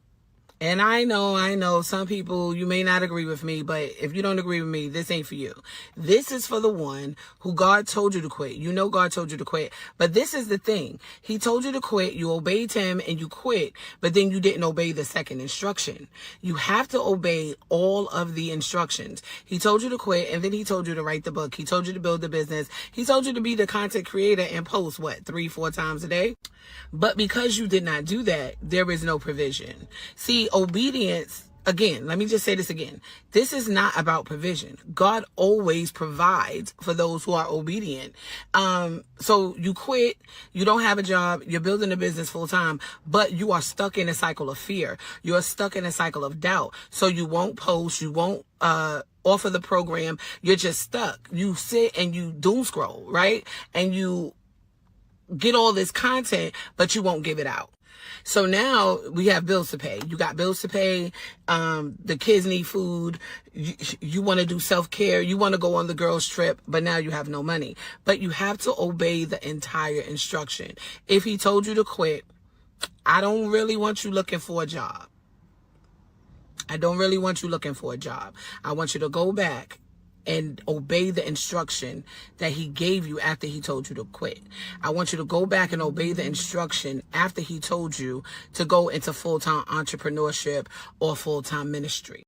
And I know some people, you may not agree with me, but if you don't agree with me, this ain't for you. This is for the one who God told you to quit. You know God told you to quit. But this is the thing. He told you to quit. You obeyed him and you quit, but then you didn't obey the second instruction. You have to obey all of the instructions. He told you to quit, and then he told you to write the book. He told you to build the business. He told you to be the content creator and post, 3-4 times a day? But because you did not do that, there is no provision. See, obedience, again, let me just say this again. This is not about provision. God always provides for those who are obedient. So you quit, you don't have a job, you're building a business full time, but you are stuck in a cycle of fear. You're stuck in a cycle of doubt. So you won't post, you won't offer the program. You're just stuck. You sit and you doom scroll, right? And you get all this content, but you won't give it out. So now we have bills to pay. You got bills to pay. The kids need food. You want to do self-care. You want to go on the girls' trip, but now you have no money. But you have to obey the entire instruction. If he told you to quit, I don't really want you looking for a job. I don't really want you looking for a job. I want you to go back and obey the instruction that he gave you after he told you to quit. I want you to go back and obey the instruction after he told you to go into full-time entrepreneurship or full-time ministry.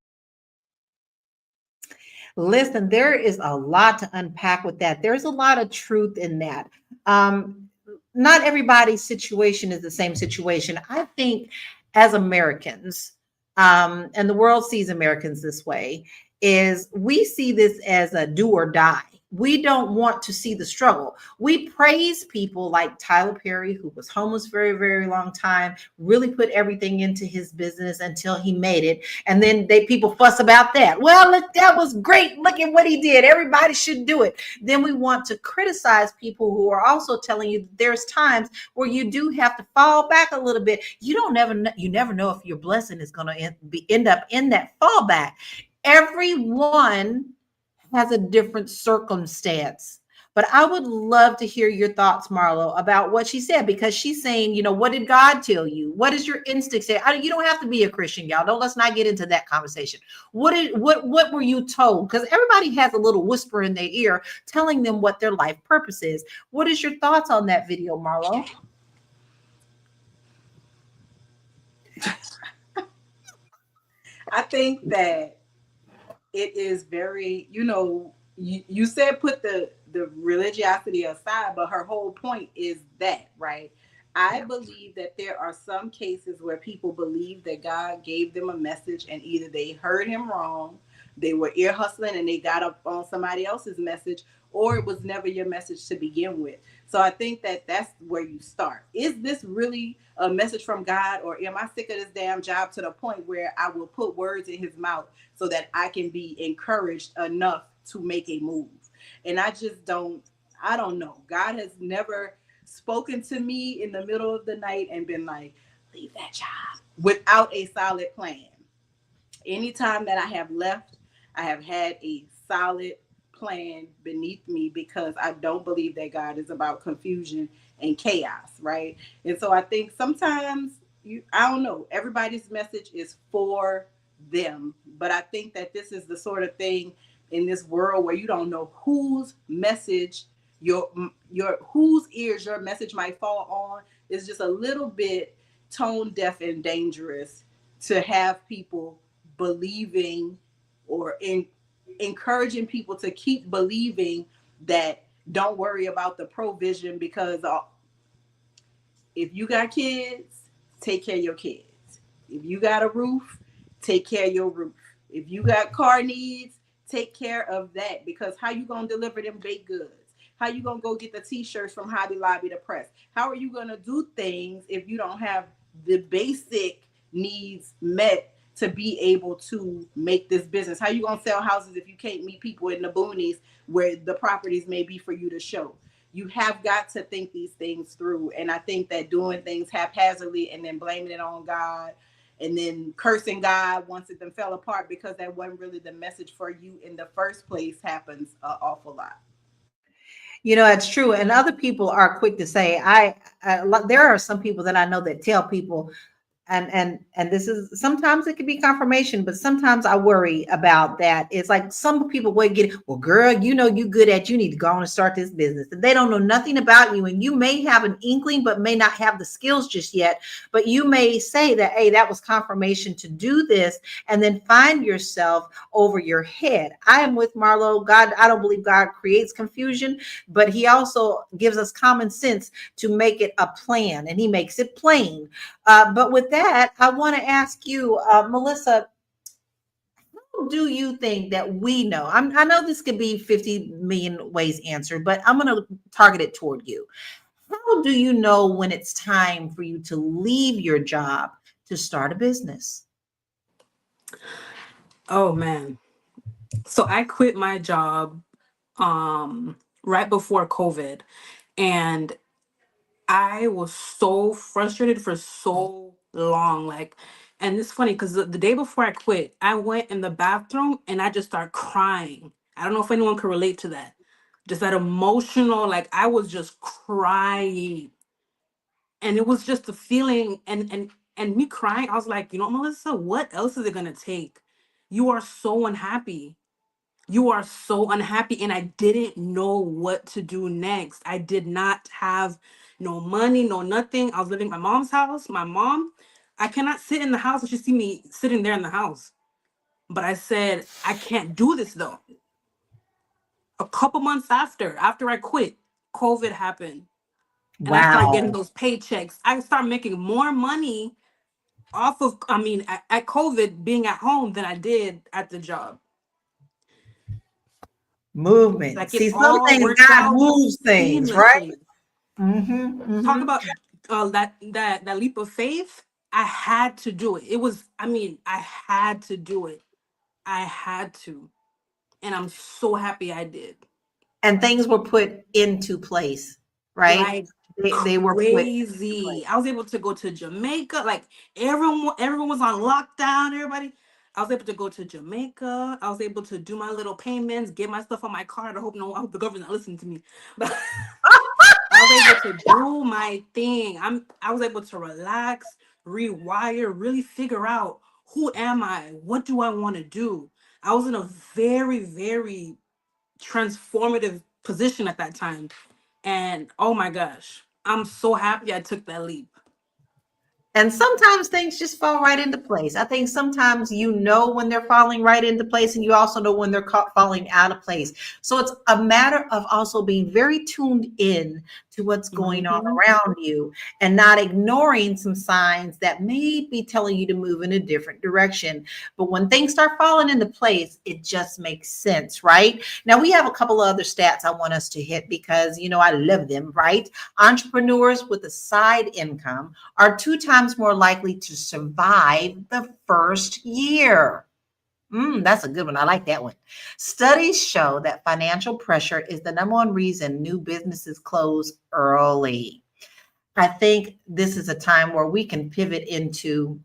Listen, there is a lot to unpack with that. There's a lot of truth in that. Um, Not everybody's situation is the same situation. I think as Americans, and the world sees Americans this way, is we see this as a do or die. We don't want to see the struggle. We praise people like Tyler Perry, who was homeless very, very long time, really put everything into his business until he made it. And then people fuss about that. Well, look, that was great. Look at what he did. Everybody should do it. Then we want to criticize people who are also telling you that there's times where you do have to fall back a little bit. You never know if your blessing is going to end up in that fallback. Everyone has a different circumstance. But I would love to hear your thoughts, Marlo, about what she said, because she's saying, what did God tell you? What does your instinct say? You don't have to be a Christian, y'all. Let's not get into that conversation. What were you told? Because everybody has a little whisper in their ear telling them what their life purpose is. What is your thoughts on that video, Marlo? I think that it is very, you said put the religiosity aside, but her whole point is that, right? I believe that there are some cases where people believe that God gave them a message and either they heard him wrong, they were ear hustling and they got up on somebody else's message, or it was never your message to begin with. So I think that that's where you start. Is this really a message from God, or am I sick of this damn job to the point where I will put words in his mouth so that I can be encouraged enough to make a move? And I don't know. God has never spoken to me in the middle of the night and been like, leave that job, without a solid plan. Anytime that I have left, I have had a solid plan beneath me, because I don't believe that God is about confusion and chaos, right? And so I think sometimes I don't know, everybody's message is for them, but I think that this is the sort of thing in this world where you don't know whose message your whose ears your message might fall on. Is just a little bit tone deaf and dangerous to have people believing or encouraging people to keep believing that don't worry about the provision, because if you got kids, take care of your kids. If you got a roof, take care of your roof. If you got car needs, take care of that, because how you gonna deliver them baked goods? How you gonna go get the t-shirts from Hobby Lobby to press? How are you gonna do things if you don't have the basic needs met to be able to make this business? How you gonna sell houses if you can't meet people in the boonies where the properties may be for you to show? You have got to think these things through. And I think that doing things haphazardly and then blaming it on God and then cursing God once it then fell apart because that wasn't really the message for you in the first place happens an awful lot. It's true. And other people are quick to say, there are some people that I know that tell people, and this is, sometimes it can be confirmation, but sometimes I worry about that. It's like some people would get, well, girl, you good at, you need to go on and start this business. And they don't know nothing about you. And you may have an inkling, but may not have the skills just yet. But you may say that, hey, that was confirmation to do this, and then find yourself over your head. I am with Marlo. God, I don't believe God creates confusion, but he also gives us common sense to make it a plan, and he makes it plain. But with that, I want to ask you, Melissa, how do you think that we know? I know this could be 50 million ways answered, but I'm going to target it toward you. How do you know when it's time for you to leave your job to start a business? Oh man. So I quit my job right before COVID, and I was so frustrated for so long. Like, and it's funny because the day before I quit, I went in the bathroom and I just started crying. I don't know if anyone can relate to that. Just that emotional, like I was just crying. And it was just the feeling and me crying. I was like, Melissa, what else is it gonna take? You are so unhappy. you are so unhappy. And I didn't know what to do next. I did not have no money, no nothing. I was living at my mom's house. My mom, I cannot sit in the house and she see me sitting there in the house. But I said, I can't do this though. A couple months after I quit, COVID happened. And I started getting Wow. those paychecks. I started making more money off of, at COVID being at home than I did at the job. Movement. Like it See, some all things worked God out moves things, right? seamlessly. Talk Mm-hmm. about that leap of faith. I had to do it. It was, I had to do it. I had to. And I'm so happy I did. And things were put into place, right? Like They were put into crazy. place. I was able to go to Jamaica. Like everyone was on lockdown. Everybody. I was able to go to Jamaica. I was able to do my little payments, get my stuff on my card. I hope the government not listening to me. But I was able to do my thing. I was able to relax, rewire, really figure out who am I? What do I want to do? I was in a very, very transformative position at that time. And oh my gosh, I'm so happy I took that leap. And sometimes things just fall right into place. I think sometimes you know when they're falling right into place, and you also know when they're falling out of place. So it's a matter of also being very tuned in to what's going on Mhm. around you and not ignoring some signs that may be telling you to move in a different direction. But when things start falling into place, it just makes sense, right? Now, we have a couple of other stats I want us to hit because, I love them, right? Entrepreneurs with a side income are 2 times more likely to survive the first year. That's a good one. I like that one. Studies show that financial pressure is the number one reason new businesses close early. I think this is a time where we can pivot into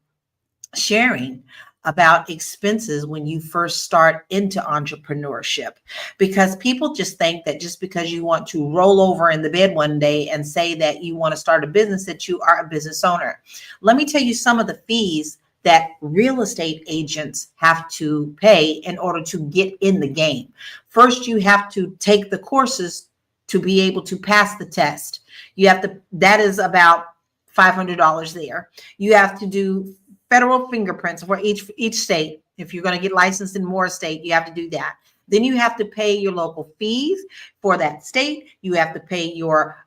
sharing about expenses when you first start into entrepreneurship, because people just think that just because you want to roll over in the bed one day and say that you want to start a business, that you are a business owner. Let me tell you some of the fees that real estate agents have to pay in order to get in the game. First, you have to take the courses to be able to pass the test. That is about $500 there. You have to do federal fingerprints for each state. If you're going to get licensed in more state, you have to do that. Then you have to pay your local fees for that state. You have to pay your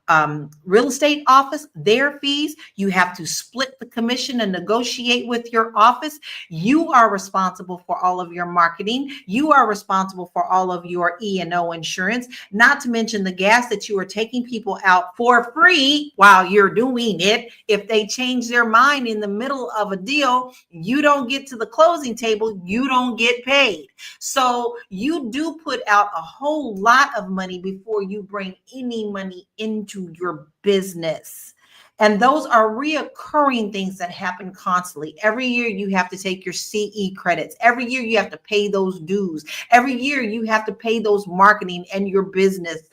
real estate office their fees. You have to split the commission and negotiate with your office. You are responsible for all of your marketing. You are responsible for all of your E&O insurance, not to mention the gas that you are taking people out for free while you're doing it. If they change their mind in the middle of a deal, you don't get to the closing table, you don't get paid. So you do put out a whole lot of money before you bring any money into your business. And those are reoccurring things that happen constantly. Every year you have to take your CE credits. Every year you have to pay those dues. Every year you have to pay those marketing and your business,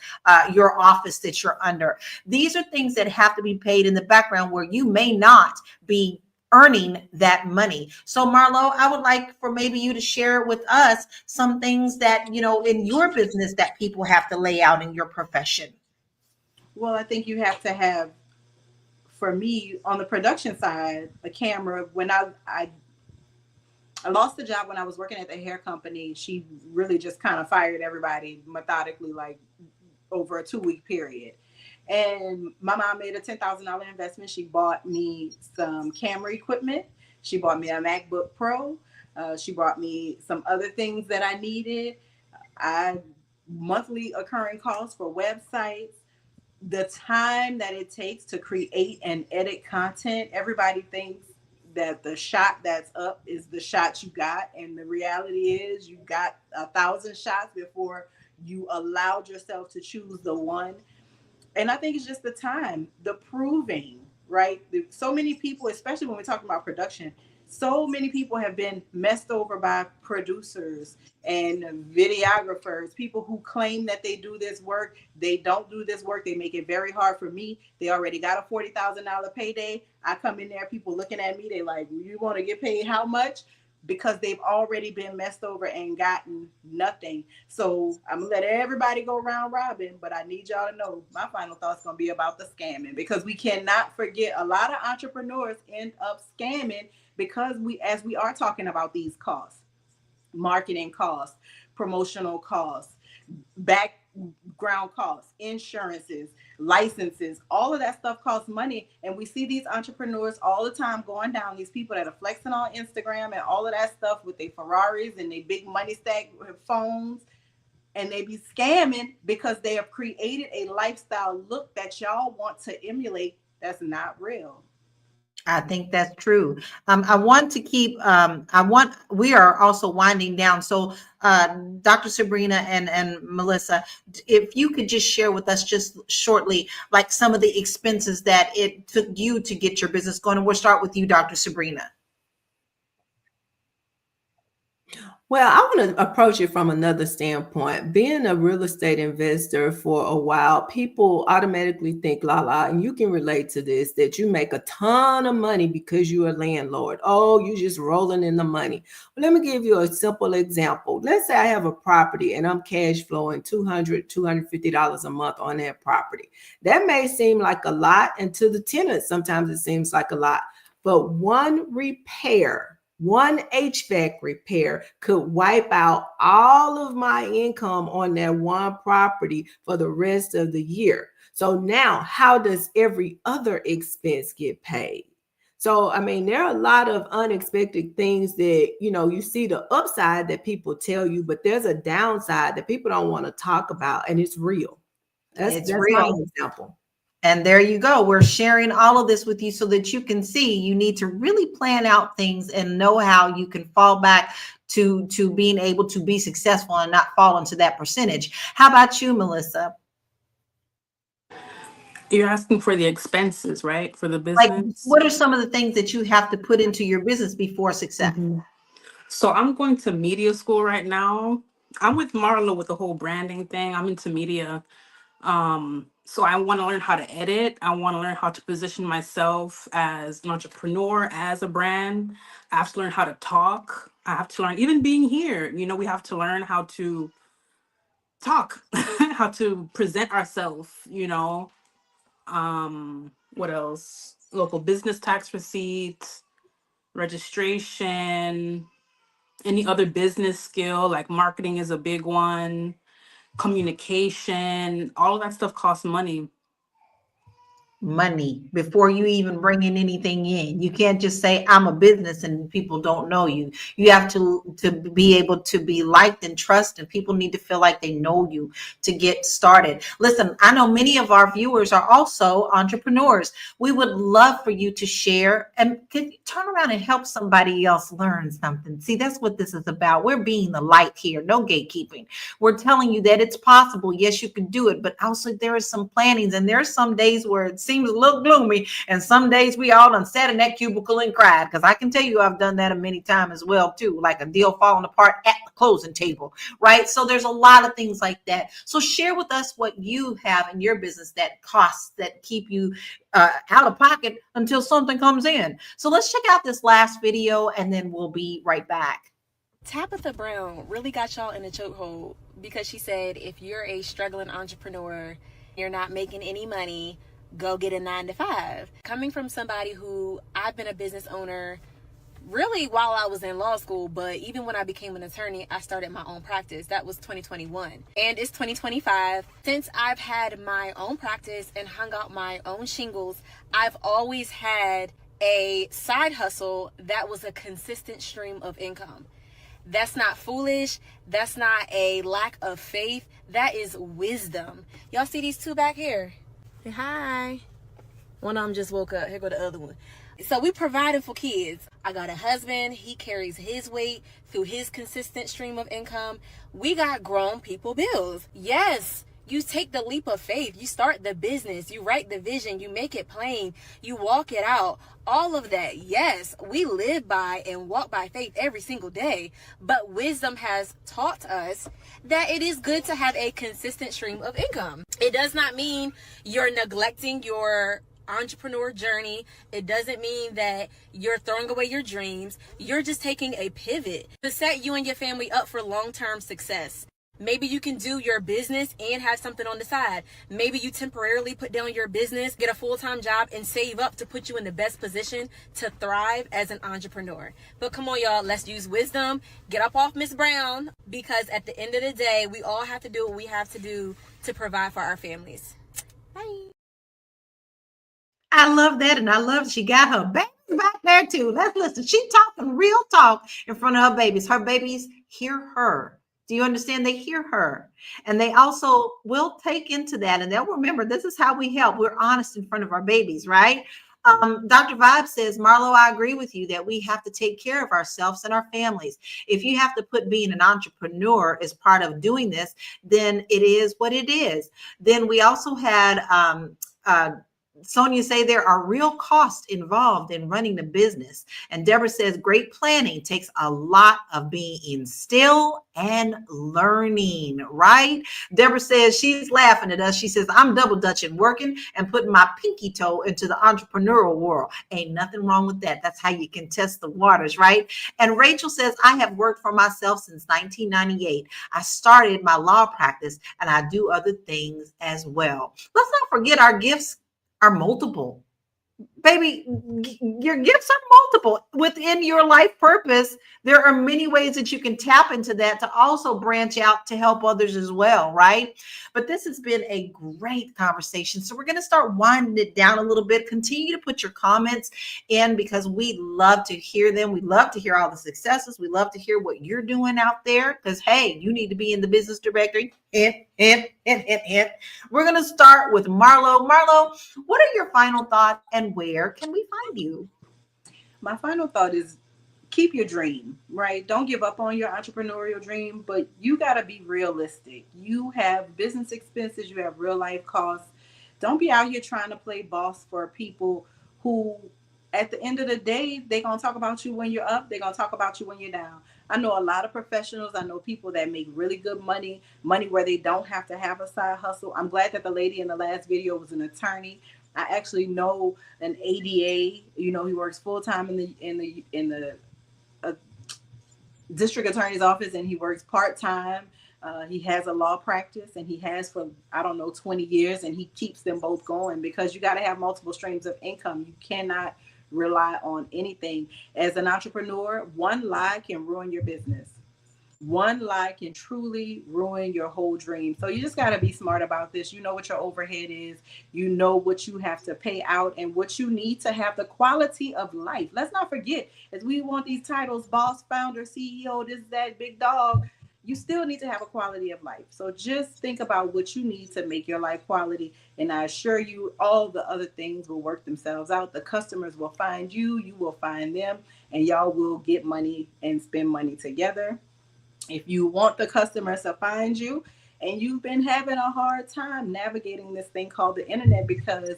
your office that you're under. These are things that have to be paid in the background where you may not be earning that money. So Marlo, I would like for maybe you to share with us some things that, in your business that people have to lay out in your profession. Well, I think you have to have, for me, on the production side, a camera. When I lost the job when I was working at the hair company, she really just kind of fired everybody methodically, like over a 2-week period. And my mom made a $10,000 investment. She bought me some camera equipment. She bought me a MacBook Pro. She bought me some other things that I needed. I monthly occurring costs for websites. The time that it takes to create and edit content. Everybody thinks that the shot that's up is the shot you got, and the reality is you got 1,000 shots before you allowed yourself to choose the one. And I think it's just the time, the proving, right? So many people, especially when we're talking about production, so many people have been messed over by producers and videographers, people who claim that they do this work. They don't do this work. They make it very hard for me. They already got a $40,000 payday. I come in there, people looking at me, they like, you want to get paid how much? because they've already been messed over and gotten nothing. So I'm gonna let everybody go round robin, but I need y'all to know my final thoughts gonna be about the scamming, because we cannot forget a lot of entrepreneurs end up scamming because as we are talking about these costs, marketing costs, promotional costs, background costs, insurances, licenses, all of that stuff costs money. And we see these entrepreneurs all the time going down, these people that are flexing on Instagram and all of that stuff with their Ferraris and their big money stack phones, and they be scamming because they have created a lifestyle look that y'all want to emulate that's not real. I think that's true. I want to keep, we are also winding down. So, Dr. Sabrina and Melissa, if you could just share with us just shortly, like some of the expenses that it took you to get your business going. And we'll start with you, Dr. Sabrina. Well, I want to approach it from another standpoint. Being a real estate investor for a while, people automatically think, Lala, and you can relate to this, that you make a ton of money because you're a landlord. Oh, you're just rolling in the money. Well, let me give you a simple example. Let's say I have a property and I'm cash flowing $200, $250 a month on that property. That may seem like a lot, and to the tenants, sometimes it seems like a lot, but one HVAC repair could wipe out all of my income on that one property for the rest of the year. So now, how does every other expense get paid? So, I mean, there are a lot of unexpected things that, you see the upside that people tell you, but there's a downside that people don't want to talk about, and it's real. That's real. My example. And there you go. We're sharing all of this with you so that you can see you need to really plan out things and know how you can fall back to being able to be successful and not fall into that percentage. How about you, Melissa? You're asking for the expenses, right? For the business? Like, what are some of the things that you have to put into your business before success? Mm-hmm. So I'm going to media school right now. I'm with Marlo with the whole branding thing. I'm into media. So I want to learn how to edit. I want to learn how to position myself as an entrepreneur, as a brand. I have to learn how to talk. I have to learn, even being here, we have to learn how to talk, how to present ourselves, what else? Local business tax receipts, registration, any other business skill, like marketing is a big one. Communication, all of that stuff costs money. Money before you even bringing anything in. You can't just say I'm a business and people don't know you. You have to be able to be liked and trust, and people need to feel like they know you to get started. Listen, I know many of our viewers are also entrepreneurs. We would love for you to share, and can you turn around and help somebody else learn something. See, that's what this is about. We're being the light here, no gatekeeping. We're telling you that it's possible. Yes, you can do it, but also there is some plannings, and there are some days where it's seems a little gloomy, and some days we all done sat in that cubicle and cried, because I can tell you I've done that many times as well too, like a deal falling apart at the closing table, right? So there's a lot of things like that. So share with us what you have in your business that costs, that keep you out of pocket until something comes in. So let's check out this last video and then we'll be right back. Tabitha Brown really got y'all in a chokehold because she said if you're a struggling entrepreneur, you're not making any money, go get a 9-to-5. Coming from somebody who, I've been a business owner really while I was in law school, but even when I became an attorney, I started my own practice. That was 2021. And it's 2025. Since I've had my own practice and hung out my own shingles, I've always had a side hustle that was a consistent stream of income. That's not foolish. That's not a lack of faith. That is wisdom. Y'all see these two back here? Say hi. One of them just woke up. Here go the other one. So we providing for kids. I got a husband. He carries his weight through his consistent stream of income. We got grown people bills. Yes. You take the leap of faith. You start the business. You write the vision. You make it plain. You walk it out. All of that. Yes, we live by and walk by faith every single day. But wisdom has taught us that it is good to have a consistent stream of income. It does not mean you're neglecting your entrepreneur journey. It doesn't mean that you're throwing away your dreams. You're just taking a pivot to set you and your family up for long-term success. Maybe you can do your business and have something on the side. Maybe you temporarily put down your business, get a full-time job, and save up to put you in the best position to thrive as an entrepreneur. But come on, y'all, let's use wisdom. Get up off Miss Brown, because at the end of the day, we all have to do what we have to do to provide for our families. Bye. I love that, and I love she got her babies back there too. Let's listen. She talking real talk in front of her babies. Her babies hear her. Do you understand? They hear her, and they also will take into that, and they'll remember this is how we help. We're honest in front of our babies, right? Dr. Vibe says, Marlo, I agree with you that we have to take care of ourselves and our families. If you have to put being an entrepreneur as part of doing this, then it is what it is. Then we also had Sonia say there are real costs involved in running the business. And Deborah says great planning takes a lot of being still and learning, right? Deborah says she's laughing at us. She says, I'm double dutching, working and putting my pinky toe into the entrepreneurial world. Ain't nothing wrong with that. That's how you can test the waters, right? And Rachel says, I have worked for myself since 1998. I started my law practice and I do other things as well. Let's not forget our gifts are multiple. Baby, your gifts are multiple within your life purpose. There are many ways that you can tap into that to also branch out to help others as well, right? But this has been a great conversation. So we're going to start winding it down a little bit. Continue to put your comments in because we love to hear them. We love to hear all the successes. We love to hear what you're doing out there because, hey, you need to be in the business directory. Hint. We're going to start with Marlo. Marlo, what are your final thoughts and where can we find you? My final thought is keep your dream, right? Don't give up on your entrepreneurial dream, but you got to be realistic. You have business expenses, you have real life costs. Don't be out here trying to play boss for people who at the end of the day, they're going to talk about you when you're up. They're going to talk about you when you're down. I know a lot of professionals. I know people that make really good money where they don't have to have a side hustle. I'm glad that the lady in the last video was an attorney. I actually know an ADA, he works full time in the district attorney's office, and he works part time. He has a law practice, and he has for 20 years, and he keeps them both going because you got to have multiple streams of income. You cannot rely on anything. As an entrepreneur, one lie can ruin your business. One lie can truly ruin your whole dream. So you just got to be smart about this. You know what your overhead is. You know what you have to pay out and what you need to have the quality of life. Let's not forget, as we want these titles, boss, founder, CEO, this, that, big dog, you still need to have a quality of life. So just think about what you need to make your life quality. And I assure you, all the other things will work themselves out. The customers will find you, you will find them, and y'all will get money and spend money together. If you want the customers to find you and you've been having a hard time navigating this thing called the internet because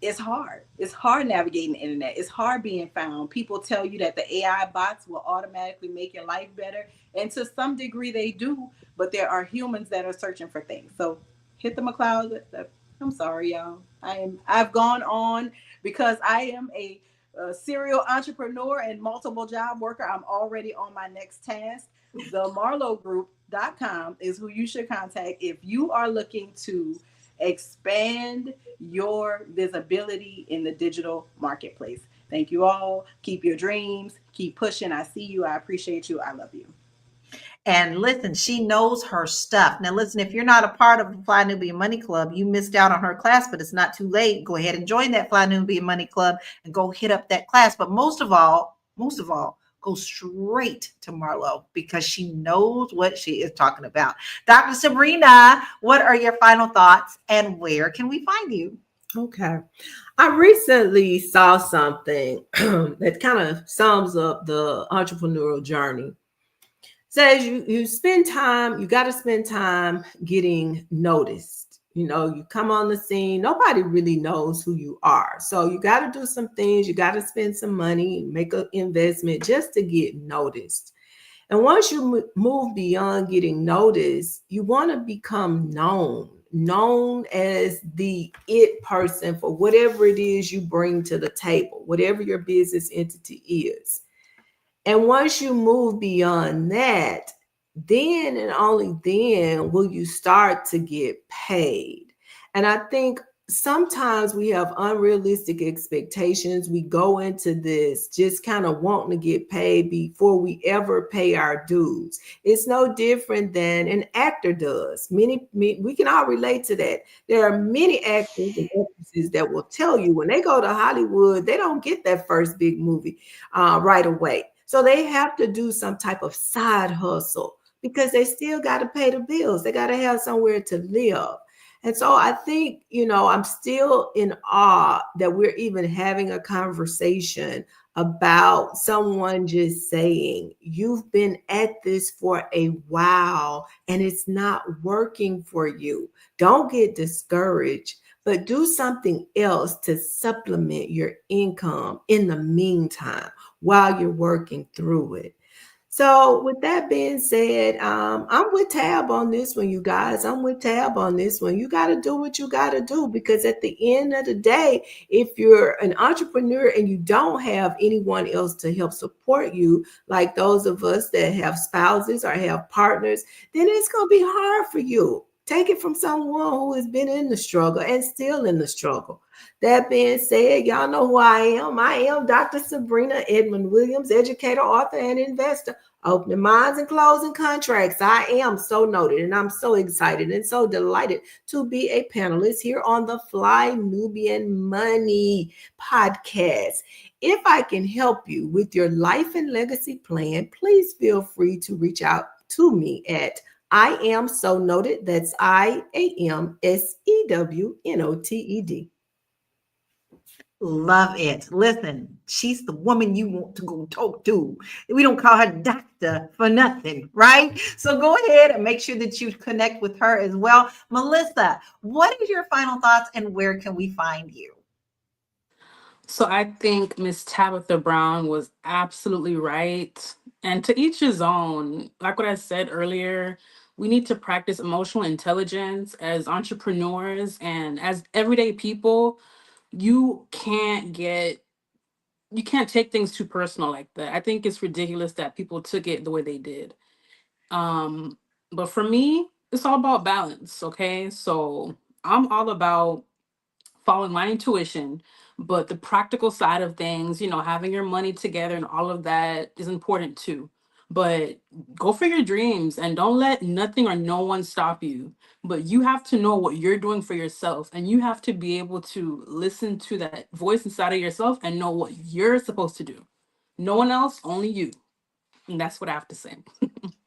it's hard. It's hard navigating the internet. It's hard being found. People tell you that the AI bots will automatically make your life better. And to some degree they do, but there are humans that are searching for things. So hit the McCloud. I'm sorry, y'all. I've gone on because I am a serial entrepreneur and multiple job worker. I'm already on my next task. The marlogroup.com is who you should contact if you are looking to expand your visibility in the digital marketplace. Thank you all. Keep your dreams. Keep pushing. I see you. I appreciate you. I love you. And listen, she knows her stuff. Now, listen, if you're not a part of the Fly Nubian Money Club, you missed out on her class, but it's not too late. Go ahead and join that Fly Nubian Money Club and go hit up that class. But most of all, go straight to Marlo because she knows what she is talking about. Dr. Sabrina, what are your final thoughts and where can we find you? Okay. I recently saw something that kind of sums up the entrepreneurial journey. Says you spend time, you got to spend time getting noticed. You come on the scene, nobody really knows who you are. So you got to do some things, you got to spend some money, make an investment just to get noticed. And once you move beyond getting noticed, you want to become known. known as the it person for whatever it is you bring to the table, whatever your business entity is. And once you move beyond that, then and only then will you start to get paid. And I think sometimes we have unrealistic expectations. We go into this just kind of wanting to get paid before we ever pay our dues. It's no different than an actor does. We can all relate to that. There are many actors and actresses that will tell you when they go to Hollywood, they don't get that first big movie right away. So they have to do some type of side hustle because they still got to pay the bills. They got to have somewhere to live. And so I think, I'm still in awe that we're even having a conversation about someone just saying, you've been at this for a while and it's not working for you. Don't get discouraged, but do something else to supplement your income in the meantime while you're working through it. So with that being said, I'm with Tab on this one, you guys. I'm with Tab on this one. You got to do what you got to do, because at the end of the day, if you're an entrepreneur and you don't have anyone else to help support you, like those of us that have spouses or have partners, then it's going to be hard for you. Take it from someone who has been in the struggle and still in the struggle. That being said, y'all know who I am. I am Dr. Sabrina Edmond Williams, educator, author, and investor. Opening minds and closing contracts. I am so noted, and I'm so excited and so delighted to be a panelist here on the Fly Nubian Money podcast. If I can help you with your life and legacy plan, please feel free to reach out to me at I am so noted. That's IAMSEWNOTED. Love it. Listen, she's the woman you want to go talk to. We don't call her doctor for nothing, right? So go ahead and make sure that you connect with her as well. Melissa, what is your final thoughts and where can we find you? So I think Miss Tabitha Brown was absolutely right. And to each his own. Like what I said earlier, we need to practice emotional intelligence as entrepreneurs and as everyday people. You can't take things too personal like that. I think it's ridiculous that people took it the way they did. Um, but for me, it's all about balance, okay? So I'm all about following my intuition, but the practical side of things, having your money together and all of that is important too. But go for your dreams and don't let nothing or no one stop you. But you have to know what you're doing for yourself, and you have to be able to listen to that voice inside of yourself and know what you're supposed to do. No one else, only you. And that's what I have to say.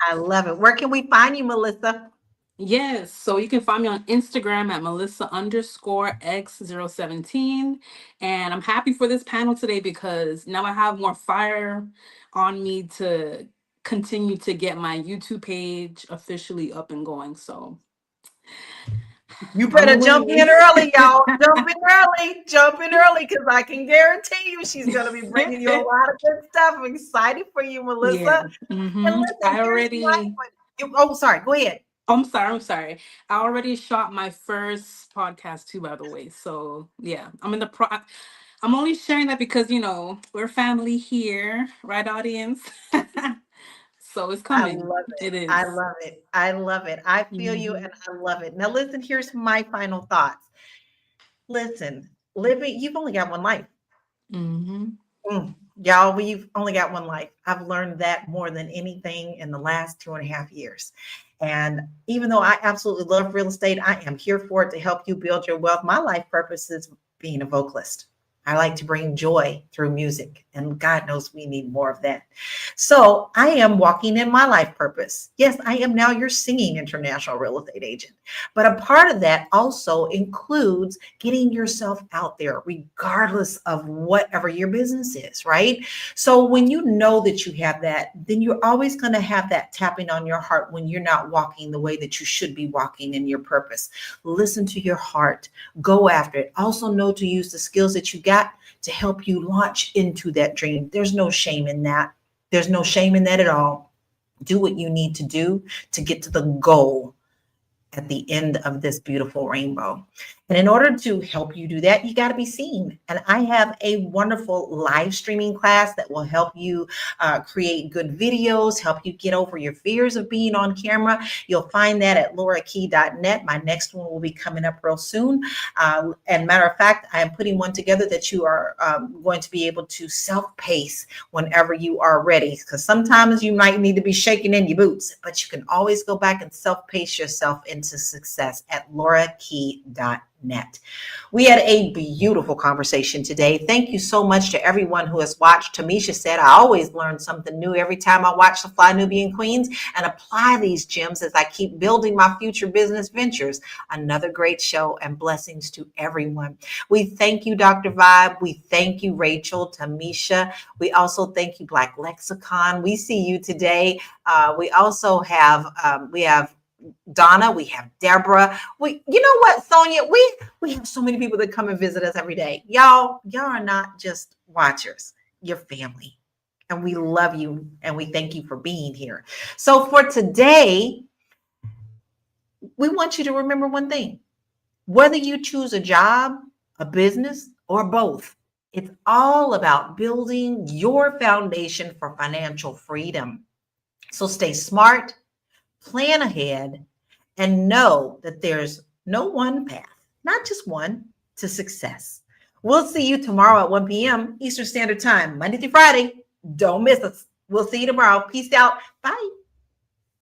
I love it. Where can we find you, Melissa? Yes, so you can find me on Instagram at Melissa_X017. And I'm happy for this panel today because now I have more fire on me to continue to get my YouTube page officially up and going. So You I'm better jump away. in early, y'all. Jump in early, because I can guarantee you she's going to be bringing you a lot of good stuff. I'm excited for you, Yeah. Melissa. And hmm listen, I here's my. already. Oh, sorry. Go ahead. I'm sorry. I already shot my first podcast too, by the way. So yeah, I'm only sharing that because we're family here, right, audience? So it's I coming. love it. It I is. love it. I love it. I feel you Mm-hmm. and I love it. Now, listen, here's my final thoughts. Listen, living, you've only got one life. Mm-hmm. Y'all, we've only got one life. I've learned that more than anything in the last 2.5 years. And even though I absolutely love real estate, I am here for it to help you build your wealth. My life purpose is being a vocalist. I like to bring joy through music, and God knows we need more of that. So I am walking in my life purpose. Yes, I am now your singing international real estate agent. But a part of that also includes getting yourself out there, regardless of whatever your business is, right? So when you know that you have that, then you're always going to have that tapping on your heart when you're not walking the way that you should be walking in your purpose. Listen to your heart, go after it. Also know to use the skills that you got to help you launch into that dream. There's no shame in that. There's no shame in that at all. Do what you need to do to get to the goal at the end of this beautiful rainbow. And in order to help you do that, you got to be seen. And I have a wonderful live streaming class that will help you create good videos, help you get over your fears of being on camera. You'll find that at laurakey.net. My next one will be coming up real soon. And matter of fact, I am putting one together that you are going to be able to self-pace whenever you are ready. Because sometimes you might need to be shaking in your boots, but you can always go back and self-pace yourself into success at laurakey.net. We had a beautiful conversation today. Thank you so much to everyone who has watched. Tamisha said, I always learn something new every time I watch the Fly Nubian Queens and apply these gems as I keep building my future business ventures. Another great show, and blessings to everyone. We thank you, Dr. Vibe. We thank you, Rachel, Tamisha. We also thank you, Black Lexicon. We see you today. We also have, Donna, we have Deborah. You know what, Sonia? We have so many people that come and visit us every day. Y'all are not just watchers. You're family. And we love you and we thank you for being here. So for today, we want you to remember one thing. Whether you choose a job, a business, or both, it's all about building your foundation for financial freedom. So stay smart, plan ahead, and know that there's no one path, not just one, to success. We'll see you tomorrow at 1 p.m. Eastern Standard Time, Monday through Friday. Don't miss us. We'll see you tomorrow. Peace out. Bye.